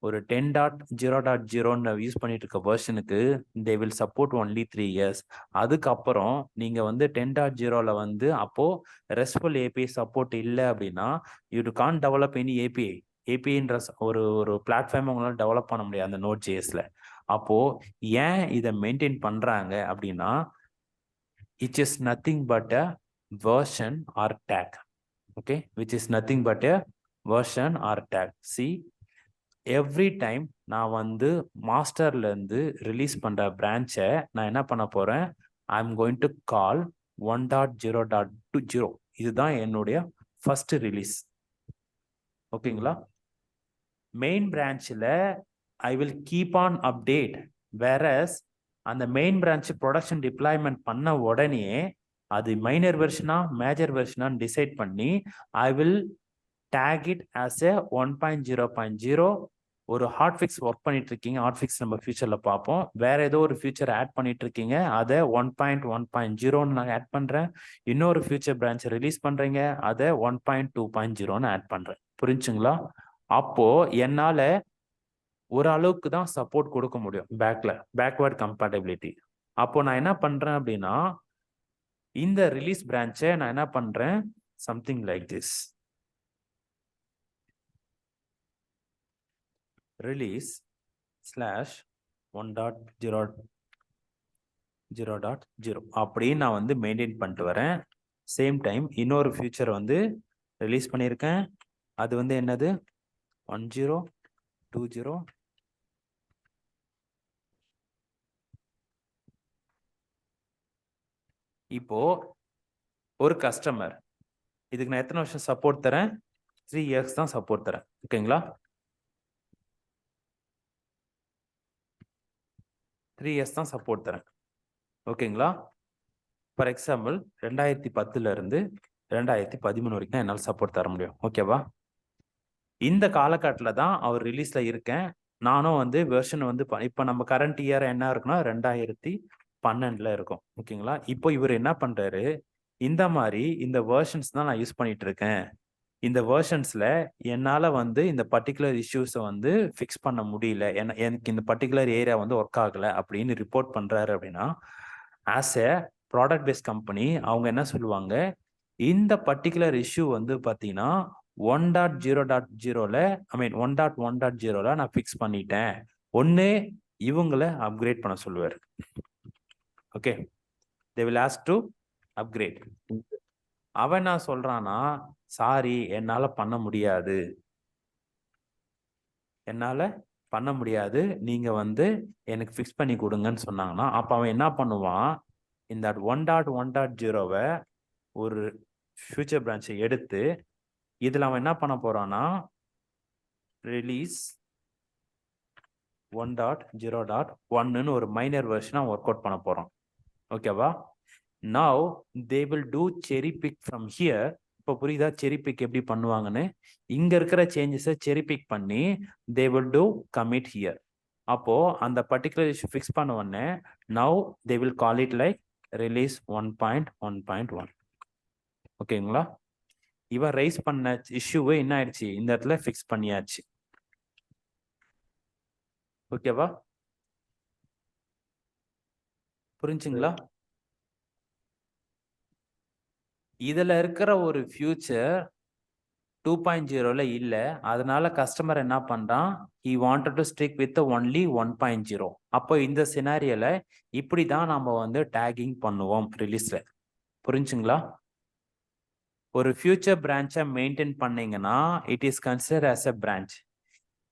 ஒரு 10.0.0 யூஸ் பண்ணிட்டு இருக்க வெர்ஷனுக்கு they will support only 3 years. அதுக்கப்புறம் நீங்க வந்து 10.0ல வந்து அப்போ ரெஸ்ட்ஃபுல் ஏபிஐ சப்போர்ட் இல்லை அப்படின்னா you can't develop any API. ஏபிஐன்ற ஒரு பிளாட்ஃபார்ம் உங்களால் டெவலப் பண்ண முடியாது அந்த நோட் ஜேஎஸ்ல. அப்போ ஏன் இதை மெயின்டைன் பண்றாங்க அப்படின்னா it is nothing but a version or tag. Okay, which is nothing but a version or tag. Every time நான் வந்து மாஸ்டர்ல இருந்து ரிலீஸ் பண்ற பிரான்ச்சை நான் என்ன பண்ண போறேன், I am going to call 1.0.20. இதுதான் என்னுடைய ஃபர்ஸ்ட் ரிலீஸ். ஓகேங்களா? மெயின் பிரான்ச்ல I will keep on update, whereas அந்த மெயின் பிரான்ச் ப்ரொடக்ஷன் டிப்ளாய்மெண்ட் பண்ண உடனே அது மைனர் வெர்ஷனா மேஜர் வெர்ஷனான்னு டிசைட் பண்ணி I will take it as a 1.0.0. ஒரு ஹாட் ஃபிக்ஸ் ஒர்க் பண்ணிட்டு இருக்கீங்க, ஹாட் ஃபிக்ஸ் நம்ம ஃபியூச்சர்ல பார்ப்போம். வேற ஏதோ ஒரு ஃபியூச்சர் ஆட் பண்ணிட்டு இருக்கீங்க, அதை 1.1.0ன்னு நான் ஆட் பண்றேன். இன்னொரு ஃபியூச்சர் பிரான்ச் ரிலீஸ் பண்றீங்க, அதை 1.2.0ன்னு ஆட் பண்றேன். புரிஞ்சுங்களா? அப்போ என்னால ஒரு அளவுக்கு தான் சப்போர்ட் கொடுக்க முடியும் பேக்வர்ட் கம்பேட்டபிலிட்டி. அப்போ நான் என்ன பண்றேன் அப்படின்னா இந்த ரிலீஸ் பிரான்ச்சை நான் என்ன பண்றேன், சம்திங் லைக் திஸ், ரிலீஸ் /1.0.0 அப்படின்னு நான் வந்து மெயின்டைன் பண்ணிட்டு வரேன். சேம் டைம் இன்னொரு ஃபியூச்சர் வந்து ரிலீஸ் பண்ணியிருக்கேன், அது வந்து என்னது 10.20. இப்போ ஒரு கஸ்டமர், இதுக்கு நான் எத்தனை வருஷம் சப்போர்ட் தரேன், 3 years தான் சப்போர்ட் தரேன். ஓகேங்களா? 3 years தான் சப்போர்ட் தரேன். ஓகேங்களா? ஃபார் எக்ஸாம்பிள் 2010ல இருந்து 2013 வரைக்கும் என்னால் சப்போர்ட் தர முடியும். ஓகேவா? இந்த காலகட்டத்தில் தான் அவர் ரிலீஸ்ல இருக்கேன். நானும் வந்து வெர்ஷன் வந்து இப்போ நம்ம கரண்ட் இயர் என்ன இருக்குன்னா 2012ல இருக்கும். ஓகேங்களா? இப்போ இவர் என்ன பண்றாரு, இந்த மாதிரி இந்த வெர்ஷன்ஸ் தான் நான் யூஸ் பண்ணிட்டு இருக்கேன், இந்த வெர்ஷன்ஸ்ல என்னால வந்து இந்த பர்டிகுலர் இஷ்யூஸை வந்து ஃபிக்ஸ் பண்ண முடியல, எனக்கு இந்த பர்டிகுலர் ஏரியா வந்து ஒர்க் ஆகல அப்படின்னு ரிப்போர்ட் பண்றாரு அப்படின்னா as a product based company அவங்க என்ன சொல்லுவாங்க, இந்த பர்டிகுலர் இஷ்யூ வந்து பார்த்தீங்கன்னா 1.0.0ல ஐ மீன் 1.1.0ல நான் ஃபிக்ஸ் பண்ணிட்டேன். ஒன்று இவங்களை அப்கிரேட் பண்ண சொல்லுவார். Okay, they will ask to upgrade. அவன் நான் சொல்றானா, சாரி என்னால பண்ண முடியாது, நீங்க வந்து எனக்கு ஃபிக்ஸ் பண்ணி கொடுங்கன்னு சொன்னாங்கன்னா அப்ப அவன் என்ன பண்ணுவான், இந்த 1.1.0வை ஒரு ஃபியூச்சர் பிரான்ச்சை எடுத்து இதுல அவன் என்ன பண்ண போறான்னா ரிலீஸ் 1.0.1ன்னு ஒரு மைனர் வெர்ஷனை ஒர்க் அவுட் பண்ண போறான். ஓகேவா? Now they will do cherry pick from here. இப்போ புரியுதா செரி பிக் எப்படி பண்ணுவாங்கன்னு? இங்க இருக்கிற சேஞ்சஸை செரி பிக் பண்ணி they will do commit here. அப்போ அந்த பர்டிகுலர் இஷ்யூ ஃபிக்ஸ் பண்ண உடனே now they will call it like release 1.1.1. ஓகேங்களா? இவன் ரைஸ் பண்ண இஷ்யூவை என்ன ஆயிடுச்சு, இந்த இடத்துல ஃபிக்ஸ் பண்ணியாச்சு. ஓகேவா, புரிஞ்சுங்களா? இதுல இருக்கிற ஒரு ஃபியூச்சர் 2.0ல இல்ல, அதனால கஸ்டமர் என்ன பண்றான், he wanted to stick with only 1.0. அப்போ இந்த சினாரியோல இப்படிதான் நாம வந்து டேகிங் பண்ணுவோம் ரிலீஸ்ல. புரிஞ்சுங்களா? ஒரு ஃபியூச்சர் பிரான்ச்சை மெயின்டைன் பண்ணீங்கன்னா it is consider as a branch.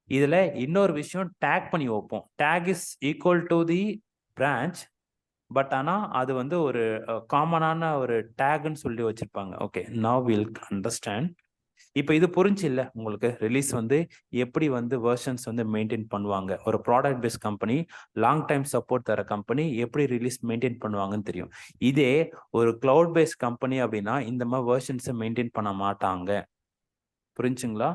இதுல இன்னொரு விஷயம் டேக் பண்ணி வைப்போம். Take is equal to the branch, but ஆனா அது வந்து ஒரு காமனான ஒரு டேக்னு சொல்லி வச்சிருப்பாங்க. Okay, now will understand. இப்போ இது புரிஞ்சு இல்ல உங்களுக்கு, ரிலீஸ் வந்து எப்படி வந்து வெர்ஷன்ஸ் வந்து மெயின்டைன் பண்ணுவாங்க. ஒரு product based company, long time support தர கம்பெனி எப்படி ரிலீஸ் மெயின்டைன் பண்ணுவாங்கன்னு தெரியும். இதே ஒரு கிளவுட் பேஸ்ட் கம்பெனி அப்படின்னா இந்த மாதிரி வெர்ஷன்ஸை மெயின்டைன் பண்ண மாட்டாங்க. புரிஞ்சுங்களா?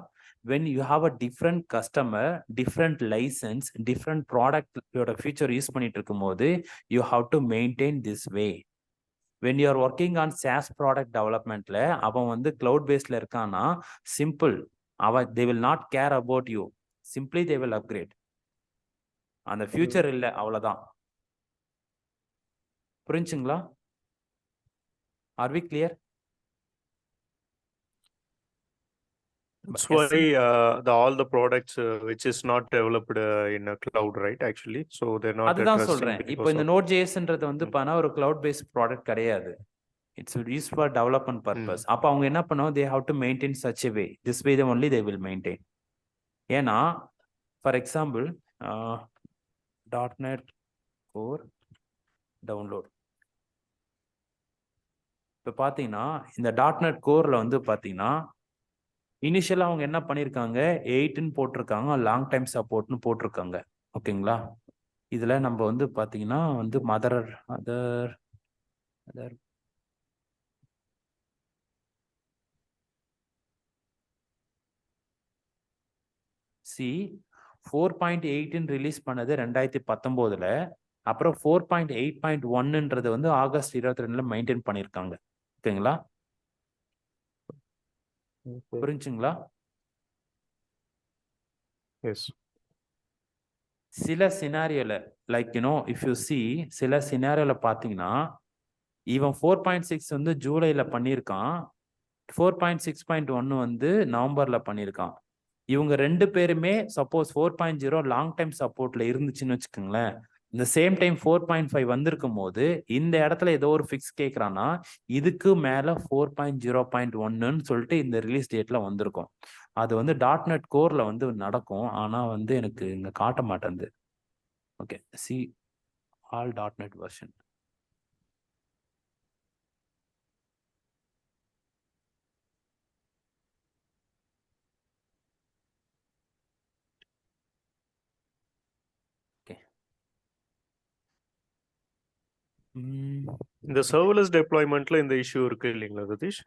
when you have a different customer, different license, different product யோட ஃபீச்சர் யூஸ் பண்ணிட்டு இருக்கும்போது you have to maintain this way. when you are working on SaaS product developmentல அவன் வந்து cloud basedல இருக்கானா simple, they will not care about you, simply they will upgrade. அந்த future இல்ல, அவ்வளவுதான். புரிஞ்சுங்களா? are we clear? That's why all the products which is not developed in a cloud, right? Actually, so they're not அதுதான் addressing சொல்றேன். இப்போ because இந்த of- Node.js-ன்றது வந்து பண்ணா ஒரு cloud based ப்ராடக்ட் கிடையாது. It's used for development purpose. அப்ப அவங்க என்ன பண்ணுவோம், they have to maintain such a way. This way only they will maintain. ஏன்னா for example .NET Core download. இப்போ பார்த்தீங்கன்னா இந்த .NET Coreல வந்து பார்த்தீங்கன்னா இனிஷியலாக அவங்க என்ன பண்ணியிருக்காங்க, 8ன்னு போட்டிருக்காங்க, லாங் டைம் சப்போர்ட்னு போட்டிருக்காங்க. ஓகேங்களா? இதுல நம்ம வந்து பார்த்தீங்கன்னா வந்து அதர் சி 4.8 ரிலீஸ் பண்ணது 2019ல, அப்புறம் 4.8.1ன்றது வந்து ஆகஸ்ட் 22ல மெயின்டைன் பண்ணியிருக்காங்க. ஓகேங்களா? புரிஞ்சுங்களா? yes. சில சினாரியோல லைக் இஃப் யூ சி, சில சினாரியோல பார்த்தீங்கன்னா இவன் 4.6 வந்து ஜூலைல பண்ணியிருக்கான், 4.6.1 வந்து நவம்பர்ல பண்ணியிருக்கான். இவங்க ரெண்டு பேருமே சப்போஸ் 4.0 லாங் டைம் சப்போர்ட்ல இருந்துச்சுன்னு வச்சுக்கோங்களேன், இந்த சேம் டைம் 4.5 வந்திருக்கும் போது இந்த இடத்துல ஏதோ ஒரு ஃபிக்ஸ் கேட்கறான்னா இதுக்கு மேல 4.0.1ன்னு சொல்லிட்டு இந்த ரிலீஸ் டேட்ல வந்திருக்கும். அது வந்து .NET கோர்ல வந்து நடக்கும், ஆனா வந்து எனக்கு இங்க காட்ட மாட்டேங்குது. Okay, C all .NET version. இந்த serverless deploymentல இந்த இஷ்யூ இருக்கு இல்லைங்களா சதீஷ்?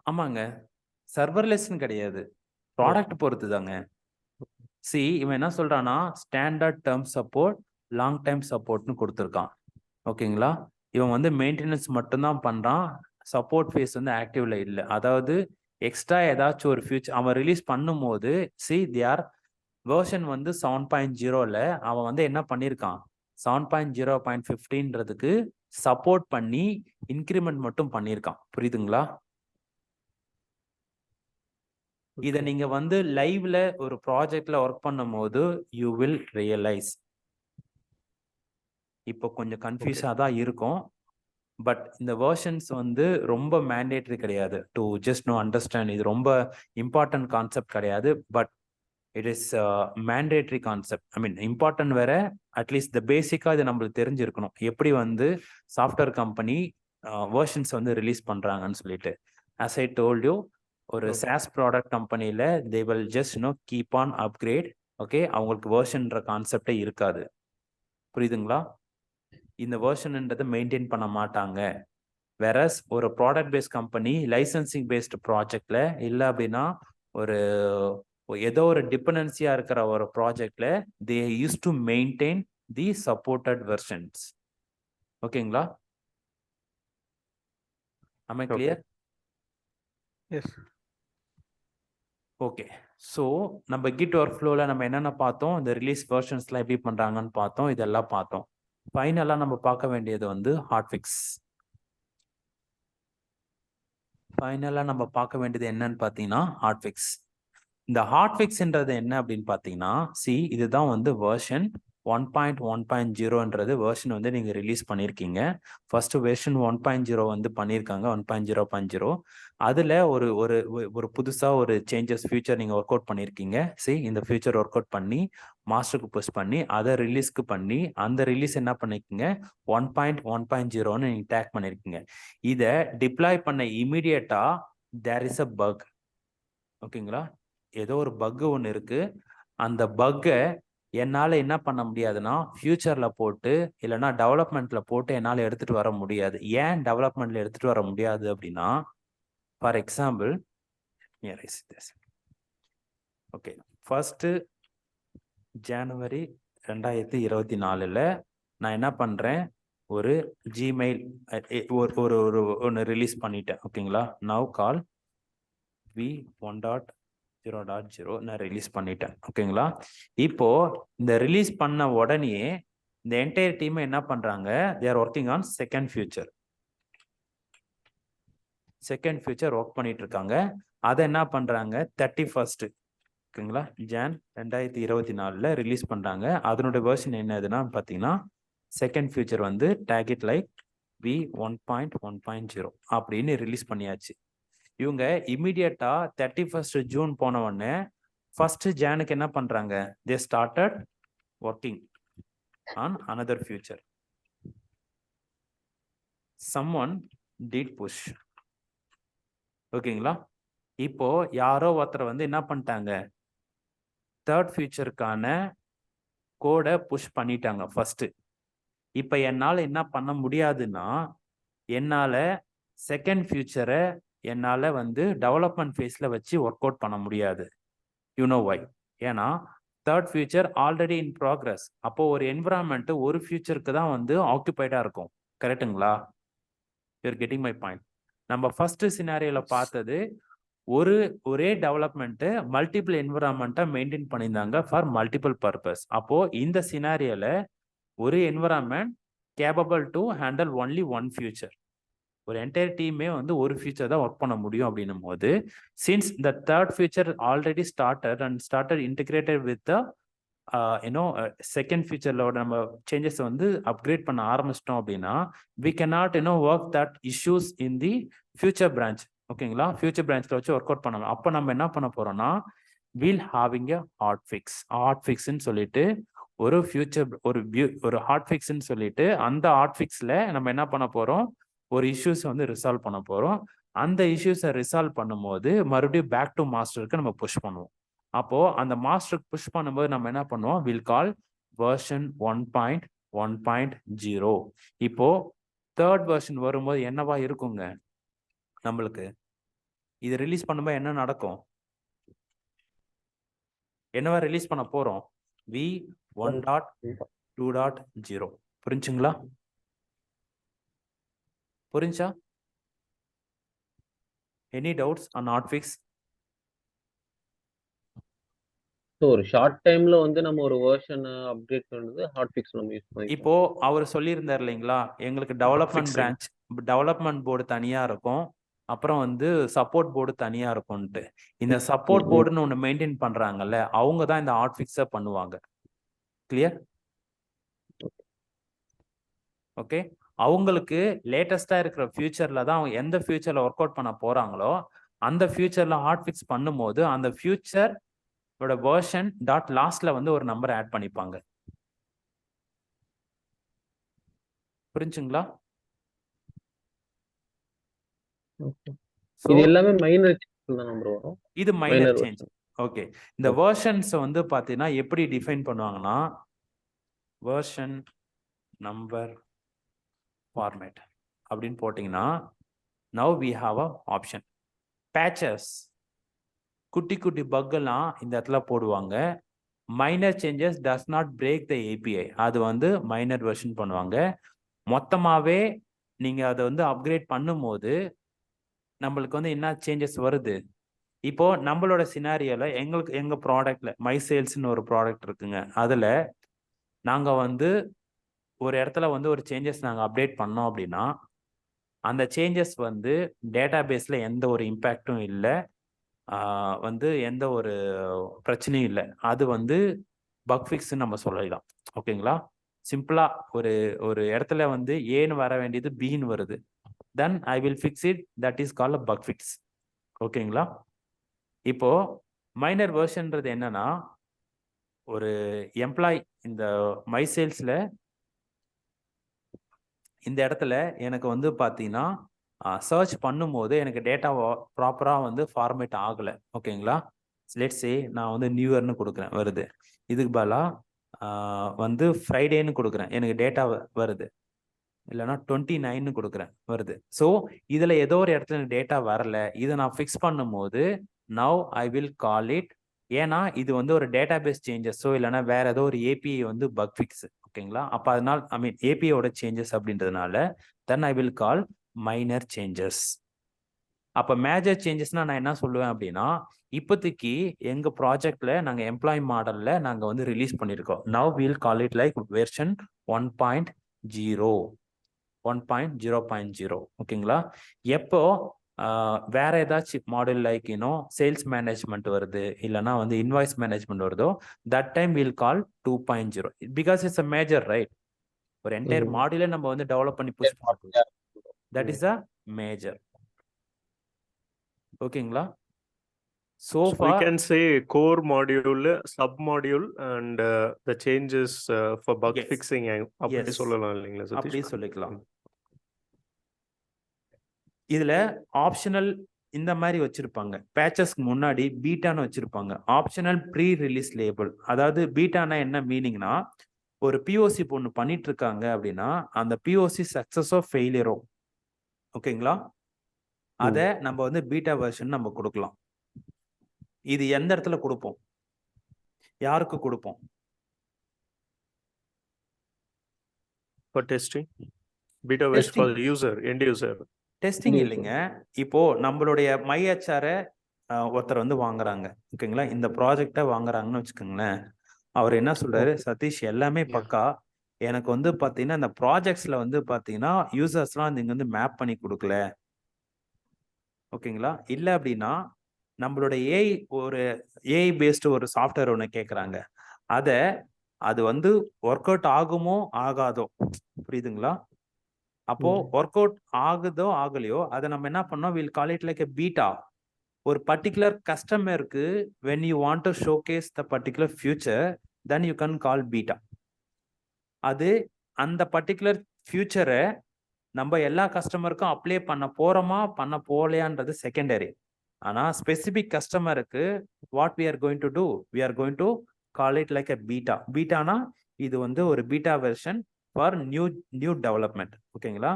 ஆமாங்க, சர்வர்லெஸ்ன்னு கிடையாது, ப்ராடக்ட் பொறுத்து தாங்க. சி இவன் என்ன சொல்றான்னா standard term support, long time சப்போர்ட்னு கொடுத்துருக்கான். ஓகேங்களா? இவன் வந்து மெயின்டெனன்ஸ் மட்டும்தான் பண்றான், சப்போர்ட் ஃபேஸ் வந்து ஆக்டிவ்ல இல்லை. அதாவது எக்ஸ்ட்ரா ஏதாச்சும் ஒரு ஃபியூச்சர் அவன் ரிலீஸ் பண்ணும்போது தியார் வெர்ஷன் வந்து 7.0ல அவன் வந்து என்ன பண்ணியிருக்கான், 7.0.15ன்றதுக்கு சப்போர்ட் பண்ணி இன்க்ரிமெண்ட் மட்டும் பண்ணியிருக்கான். புரியுதுங்களா? இதை நீங்க வந்து லைவ்ல ஒரு ப்ராஜெக்ட்ல ஒர்க் பண்ணும் போது யூ வில் ரியலைஸ். இப்போ கொஞ்சம் கன்ஃபியூஸா தான் இருக்கும், பட் இந்த வெர்ஷன்ஸ் வந்து ரொம்ப மேண்டேட்டரி கிடையாது டு ஜஸ்ட் நோ அண்டர்ஸ்டாண்ட். இது ரொம்ப இம்பார்ட்டன்ட் கான்செப்ட் கிடையாது, but it is mandatory concept. I mean important வேற, அட்லீஸ்ட் த பேசிக்கா இது நம்மளுக்கு தெரிஞ்சிருக்கணும் எப்படி வந்து சாஃப்ட்வேர் கம்பெனி வெர்ஷன்ஸ் வந்து ரிலீஸ் பண்றாங்கன்னு சொல்லிட்டு. as I told you, ஒரு SaaS ப்ராடக்ட் கம்பெனியில they will just keep on upgrade. Okay, அவங்களுக்கு வெர்ஷன்ற கான்செப்டே இருக்காது. புரியுதுங்களா? இந்த வெர்ஷன்ன்றதை மெயின்டைன் பண்ண மாட்டாங்க. வேறஸ் ஒரு product based company licensing based ப்ராஜெக்ட்ல இல்லை அப்படின்னா ஒரு ஏதோ ஒரு டிபெண்டன்சியா இருக்கிற ஒரு ப்ராஜெக்ட்ல they used to maintain the supported versions. ஓகேங்களா? am I clear? Yes. Okay. So நம்ம கிட் ஒர்க் ஃப்ளோவில் நம்ம என்னென்ன பார்த்தோம், இந்த ரிலீஸ் வெர்ஷன்ஸ்லாம் எப்படி பண்ணுறாங்கன்னு பார்த்தோம், இதெல்லாம் பார்த்தோம். ஃபைனலாக நம்ம பார்க்க வேண்டியது வந்து ஹாட்ஃபிக்ஸ். ஃபைனலாக நம்ம பார்க்க வேண்டியது என்னன்னு பார்த்தீங்கன்னா ஹாட்ஃபிக்ஸ். இந்த ஹாட்ஃபிக்ஸ்ன்றது என்ன அப்படின்னு பார்த்தீங்கன்னா, இதுதான் வந்து வெர்ஷன் 1.1.0ன்றது வெர்ஷன் வந்து நீங்கள் ரிலீஸ் பண்ணியிருக்கீங்க. ஃபர்ஸ்ட் வெர்ஷன் 1.0 வந்து பண்ணியிருக்காங்க, 1.0.0. அதில் ஒரு ஒரு ஒரு புதுசாக ஒரு சேஞ்சஸ் ஃபியூச்சர் நீங்கள் ஒர்க் அவுட் பண்ணியிருக்கீங்க. இந்த ஃபியூச்சர் ஒர்க் அவுட் பண்ணி மாஸ்டருக்கு புஷ் பண்ணி அதை ரிலீஸ்க்கு பண்ணி அந்த ரிலீஸ் என்ன பண்ணிருக்கீங்க 1.1.0ன்னு நீங்கள் டேக் பண்ணியிருக்கீங்க. இதை டிப்ளாய் பண்ண இமீடியட்டா தேர் இஸ் அ பக். ஓகேங்களா, ஏதோ ஒரு பக் ஒன்று இருக்கு. அந்த பக்கை என்னால் என்ன பண்ண முடியாதுன்னா ஃபியூச்சரில் போட்டு இல்லைன்னா டெவலப்மெண்ட்டில் போட்டு என்னால் எடுத்துகிட்டு வர முடியாது. ஏன் டெவலப்மெண்ட்டில் எடுத்துகிட்டு வர முடியாது அப்படின்னா, ஃபார் எக்ஸாம்பிள், ஓகே, 1 ஜனவரி 2024 நான் என்ன பண்ணுறேன், ஒரு ஜிமெயில் ஒரு ஒன்று ரிலீஸ் பண்ணிட்டேன். ஓகேங்களா, நவ் கால் v1.0.0 நான் ரிலீஸ் பண்ணிட்டேன். ஓகேங்களா, இப்போ இந்த ரிலீஸ் பண்ண உடனே இந்த என்டையர் டீம் என்ன பண்றாங்க, they are working on second future work பண்ணிட்டு இருக்காங்க. அதை என்ன பண்றாங்க 31st, ஓகேங்களா, ஜான் 2024 ரிலீஸ் பண்றாங்க. அதனுடைய வெர்ஷன் என்னதுன்னா பார்த்தீங்கன்னா செகண்ட் ஃபியூச்சர் வந்து டேக் இட் லைக் v1.1.0 அப்படின்னு ரிலீஸ் பண்ணியாச்சு. இவங்க இமீடியட்டா 31st ஜூன் போன உடனே 1st ஜானுக்கு என்ன பண்றாங்க, they started working on another future. someone did push. ஓகேங்களா, இப்போ யாரோ ஒருத்தர் வந்து என்ன பண்ணிட்டாங்க, தேர்ட் ஃபியூச்சருக்கான கோடை புஷ் பண்ணிட்டாங்க ஃபர்ஸ்ட். இப்போ என்னால் என்ன பண்ண முடியாதுன்னா, என்னால் செகண்ட் ஃபியூச்சரை என்னால் வந்து டெவலப்மெண்ட் ஃபேஸில் வச்சு ஒர்க் அவுட் பண்ண முடியாது. You know why? ஏன்னா third feature already in progress. அப்போ ஒரு என்விரான்மெண்ட் ஒரு ஃபியூச்சருக்கு தான் வந்து ஆக்குபைடாக இருக்கும். கரெக்டுங்களா? You're getting my point. நம்ம ஃபர்ஸ்ட் சினாரியோவில் பார்த்தது ஒரே டெவலப்மெண்ட்டு மல்டிபிள் என்விரான்மெண்ட்டை மெயின்டைன் பண்ணியிருந்தாங்க ஃபார் மல்டிபிள் பர்பஸ். அப்போ இந்த சினாரியோவில் ஒரு environment capable to handle only one feature. ஒரு என்டையர் டீமே வந்து ஒரு ஃபியூச்சர் தான் ஒர்க் பண்ண முடியும் அப்படின்னும் போது, since the third feature already started integrated with second ஃபியூச்சர்லோட நம்ம சேஞ்சஸ் வந்து அப்கிரேட் பண்ண ஆரம்பிச்சிட்டோம் அப்படின்னா, we cannot work that issues in the feature branch. ஓகேங்களா, ஃபியூச்சர் பிரான்ச்ல வச்சு ஒர்க் அவுட் பண்ணணும். அப்போ நம்ம என்ன பண்ண போறோம்னா, வில் ஹாவிங் எ ஹாட்ஃபிக்ஸ்ன்னு சொல்லிட்டு ஒரு ஃபியூச்சர் ஒரு ஹாட்ஃபிக்ஸ்ன்னு சொல்லிட்டு அந்த ஹாட்ஃபிக்ஸ்ல நம்ம என்ன பண்ண போறோம், ஒரு இஷ்யூஸ் வந்து ரிசால்வ் பண்ண போறோம். அந்த இஷ்யூஸை ரிசால்வ் பண்ணும்போது மறுபடியும் பேக் டு மாஸ்டருக்கு நம்ம புஷ் பண்ணுவோம். அப்போ அந்த மாஸ்டருக்கு புஷ் பண்ணும்போது நம்ம என்ன பண்ணுவோம், வில் கால் வெர்ஷன் 1.1.0. இப்போ தேர்ட் வெர்ஷன் வரும்போது என்னவா இருக்குங்க, நம்மளுக்கு இது ரிலீஸ் பண்ணும்போது என்ன நடக்கும், என்னவா ரிலீஸ் பண்ண போறோம், v1.2.0. புரிஞ்சுங்களா? புரிஞ்சா? Any doubts on hotfix? ஒரு ஷார்ட் டைம்ல வந்து நம்ம ஒரு வெர்ஷன் அப்டேட் பண்றது ஹாட்ஃபிக்ஸ் நம்ம யூஸ் பண்ணிக்கலாம். இப்போ அவர் சொல்லியிருந்தார் இல்லைங்களா, எங்களுக்கு டெவலப்மெண்ட் போர்டு தனியா இருக்கும், அப்புறம் வந்து சப்போர்ட் போர்டு தனியா இருக்கும்ட்டு. இந்த சப்போர்ட் போர்டுன்னு ஒன்று மெயின்டைன் பண்றாங்கல்ல, அவங்க தான் இந்த ஹாட்ஃபிக்ஸை பண்ணுவாங்க. கிளியர்? ஓகே, அவங்களுக்கு லேட்டஸ்டா இருக்கிற ஃபியூச்சர்ல தான் அவங்க எந்த ஃபியூச்சர்ல ஒர்க் அவுட் பண்ண போறாங்களோ அந்த ஃபியூச்சர்ல ஹாட்ஃபிக்ஸ் பண்ணும்போது அந்த ஃபியூச்சர் வெர்ஷன் டாட் லாஸ்ட்ல வந்து ஒரு நம்பர் ஆட் பண்ணிப்பாங்க. புரிஞ்சுங்களா? இது எல்லாமே மைனர் சேஞ்ச் தான் ப்ரோ வரும். இது மைனர் சேஞ்ச். ஓகே, இந்த வெர்ஷன்ஸ் வந்து பாத்தீங்கன்னா எப்படி டிஃபைன் பண்ணுவாங்கன்னா, வெர்ஷன் நம்பர் ஃபார்மேட் அப்படின்னு போட்டிங்கன்னா, now we have a option. Patches, குட்டி குட்டி பக்கெல்லாம் இந்த இடத்துல போடுவாங்க. Minor changes does not break the API, அது வந்து மைனர் வெர்ஷன் பண்ணுவாங்க. மொத்தமாகவே நீங்கள் அதை வந்து அப்கிரேட் பண்ணும்போது நம்மளுக்கு வந்து என்ன சேஞ்சஸ் வருது? இப்போ நம்மளோட சினாரியோல எங்க ப்ராடக்ட்ல மை சேல்ஸ்னு ஒரு ப்ராடக்ட் இருக்குங்க. அதுல நாங்க வந்து ஒரு இடத்துல வந்து ஒரு சேஞ்சஸ் நாங்க அப்டேட் பண்ணோம் அப்படின்னா, அந்த சேஞ்சஸ் வந்து டேட்டா பேஸ்ல எந்த ஒரு இம்பேக்டும் இல்லை, வந்து எந்த ஒரு பிரச்சனையும் இல்லை. அது வந்து பக் ஃபிக்ஸ்ன்னு நம்ம சொல்லலாம். ஓகேங்களா? சிம்பிளா ஒரு ஒரு இடத்துல வந்து ஏன்னு வர வேண்டியது பின்னு வருது. Then I will fix it. That is called bug fix. ஓகேங்களா? இப்போ மைனர் வெர்ஷன்ன்றது என்னன்னா, ஒரு எம்ப்ளாய் இந்த மை சேல்ஸ்ல இந்த இடத்துல எனக்கு வந்து பார்த்தீங்கன்னா சர்ச் பண்ணும்போது எனக்கு டேட்டா ப்ராப்பராக வந்து ஃபார்மேட் ஆகலை. ஓகேங்களா? லெட்ஸ் சே நான் வந்து நியூ இயர்னு கொடுக்குறேன், வருது. இதுக்கு பதிலாக வந்து ஃப்ரைடேன்னு கொடுக்குறேன், எனக்கு டேட்டா வருது. இல்லைனா 29ன்னு கொடுக்குறேன், வருது. ஸோ இதில் ஏதோ ஒரு இடத்துல எனக்கு டேட்டா வரல. இதை நான் ஃபிக்ஸ் பண்ணும்போது now I will call it. ஏன்னா இது வந்து ஒரு டேட்டா பேஸ் சேஞ்சஸோ இல்லைனா வேற ஏதோ ஒரு ஏபிஐ வந்து பக் ஃபிக்ஸ். ஓகேங்களா? அப்போ அதனால் ஐ மீன் ஏபிஐயோட சேஞ்சஸ் அப்படின்றதுனால then I will call minor changes. அப்போ மேஜர் சேஞ்சஸ்னா நான் என்ன சொல்லுவேன் அப்படின்னா, இப்போதைக்கு எங்கள் ப்ராஜெக்டில் நாங்கள் எம்ப்ளாய் மாடலில் நாங்கள் வந்து ரிலீஸ் பண்ணியிருக்கோம். Now will call it like version 1.0 1.0.0. ஓகேங்களா? எப்போ வேற ஏதாச்சும் மாடல் லைக் சேல்ஸ் மேனேஜ்மெண்ட் வருது இல்லைனா வந்து இன்வாய்ஸ் மேனேஜ்மெண்ட் வருதோ, that time will call 2.0 because it's a major, right? ஒரு என்டையர் மாடியூலே நம்ம வந்து டெவலப் பண்ணி புஷ் பண்ணுறோம். That is a major. ஓகேங்களா? So we far can say core module, sub module, and the changes for bug Yes. fixing. அப்படி Yes. சொல்லலாம் இல்லைங்களா சதீஷ்? அப்படி சொல்லிக்கலாம். இதுல ஆப்ஷனல் இந்த மாதிரி வச்சிருப்பாங்க. பேச்சஸ்க்கு முன்னாடி பீட்டான்னு வச்சிருப்பாங்க. Optional pre release label. அதாவது பீட்டானா என்ன மீனிங்னா, ஒரு பிஓசி ஒன்று பண்ணிட்டு இருக்காங்க அப்படின்னா அந்த பிஓசி சக்சஸோ ஃபெயிலியரோ, ஓகேங்களா, அதை நம்ம வந்து பீட்டா வெர்ஷன் நம்ம கொடுக்கலாம். இது எந்த இடத்துல கொடுப்போம், யாருக்கு கொடுப்போம்? For testing, beta version for the user, end user. Testing இல்லைங்க. இப்போ நம்மளுடைய மைஹெச்ஆரை ஒருத்தர் வந்து வாங்குறாங்க, ஓகேங்களா, இந்த ப்ராஜெக்டை வாங்குறாங்கன்னு வச்சுக்கோங்களேன். அவர் என்ன சொல்றாரு, சதீஷ் எல்லாமே பக்கா, எனக்கு வந்து பார்த்தீங்கன்னா இந்த ப்ராஜெக்ட்ஸ்ல வந்து பார்த்தீங்கன்னா யூசர்ஸ்லாம் நீங்க வந்து மேப் பண்ணி கொடுக்கல. ஓகேங்களா? இல்லை அப்படின்னா நம்மளோட ஏஐ பேஸ்டு ஒரு சாஃப்ட்வேர் ஒன்று கேட்குறாங்க. அது வந்து ஒர்க் அவுட் ஆகுமோ ஆகாதோ, புரியுதுங்களா? அப்போ ஒர்க் அவுட் ஆகுதோ ஆகலையோ அதை நம்ம என்ன பண்ணோம், will call it like a beta. ஒரு பர்டிகுலர் கஸ்டமருக்கு when you want to showcase the particular future, then you can call beta. அது அந்த பர்டிகுலர் ஃபியூச்சரை நம்ம எல்லா கஸ்டமருக்கும் அப்ளை பண்ண போறோமா பண்ண போகலையான்றது செகண்டரி. ஆனால் ஸ்பெசிபிக் கஸ்டமருக்கு what we are going to do, we are going to call it like a beta. பீட்டானா இது வந்து ஒரு beta version for new development. ஓகேங்களா?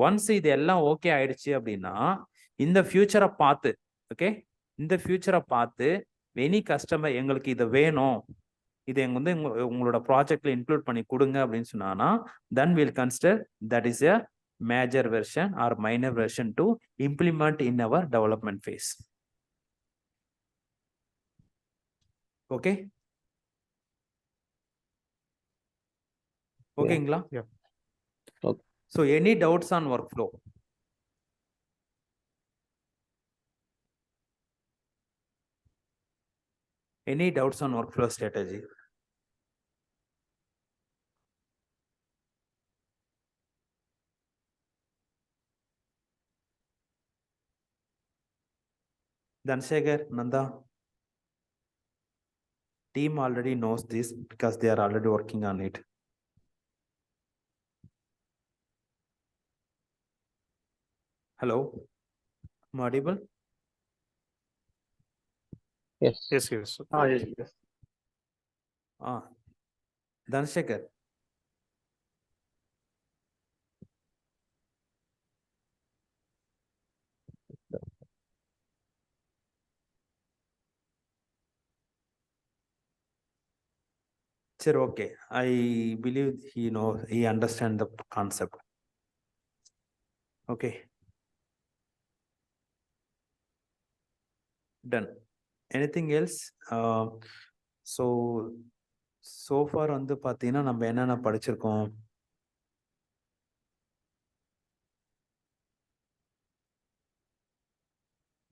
ஒன்ஸ் இது எல்லாம் ஓகே ஆயிடுச்சு அப்படின்னா இந்த ஃபியூச்சரை பார்த்து, ஓகே, இந்த ஃபியூச்சரை பார்த்து எனி கஸ்டமர் எங்களுக்கு இது வேணும், இதை எங்க வந்து உங்களோட ப்ராஜெக்ட்ல இன்க்ளூட் பண்ணி கொடுங்க அப்படின்னு சொன்னானா then we'll consider that is a major version or minor version to implement in our development phase. Okay? ஓகேங்களா? Yeah. Okay. So any doubts on workflow? Any doubts on workflow strategy? Dhansekhar, Nanda? Team already knows this because they are already working on it. Hello? Am I audible? Yes. Yes, yes. yes. Dhansekhar. Sir, okay. I believe he understand the concept. Okay. Done. Anything else? so far வந்து பார்த்தீங்கன்னா நம்ம என்னென்ன படிச்சிருக்கோம்?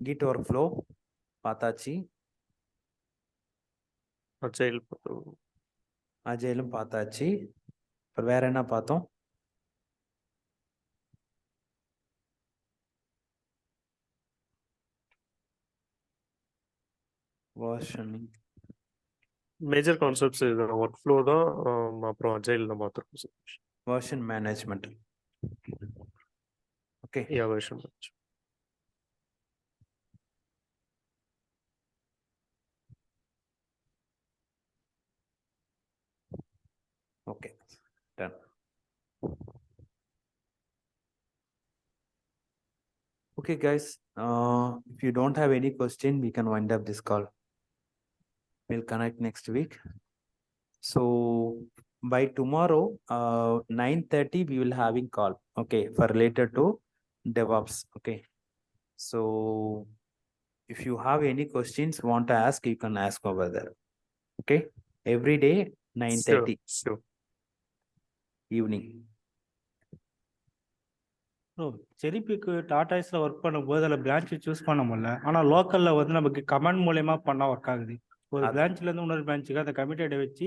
Git workflow பார்த்தாச்சு. அஜைலும் பார்த்தாச்சு. அப்புறம் வேற என்ன பார்த்தோம்? versioning. மேஜர் கான்செப்ட்ஸ் இது ஒர்க் ஃப்ளோ தான். அப்புறம் அஜைல் தான் பார்த்துருக்கோம். version management. Okay. Yeah version. Okay. Done. Okay, guys. If you don't have any question, we can wind up this call. We'll connect next week. So by tomorrow, 9:30, we will having call. Okay, for related to DevOps. Okay. So if you have any questions want to ask, you can ask over there. Okay. Every day, 9:30 Sure. evening. Bro செரிபிக்கு டாடாஸ்ல work பண்ணும்போது அதில் branch choose பண்ண முடியல. ஆனால் லோக்கலில் வந்து நமக்கு கமெண்ட் மூலயமா பண்ணால் ஒர்க் ஆகுது. ஒரு பிரான்ச்லேருந்து இன்னொரு பிரான்ச்சுக்கு அந்த கமிட்டடை வச்சு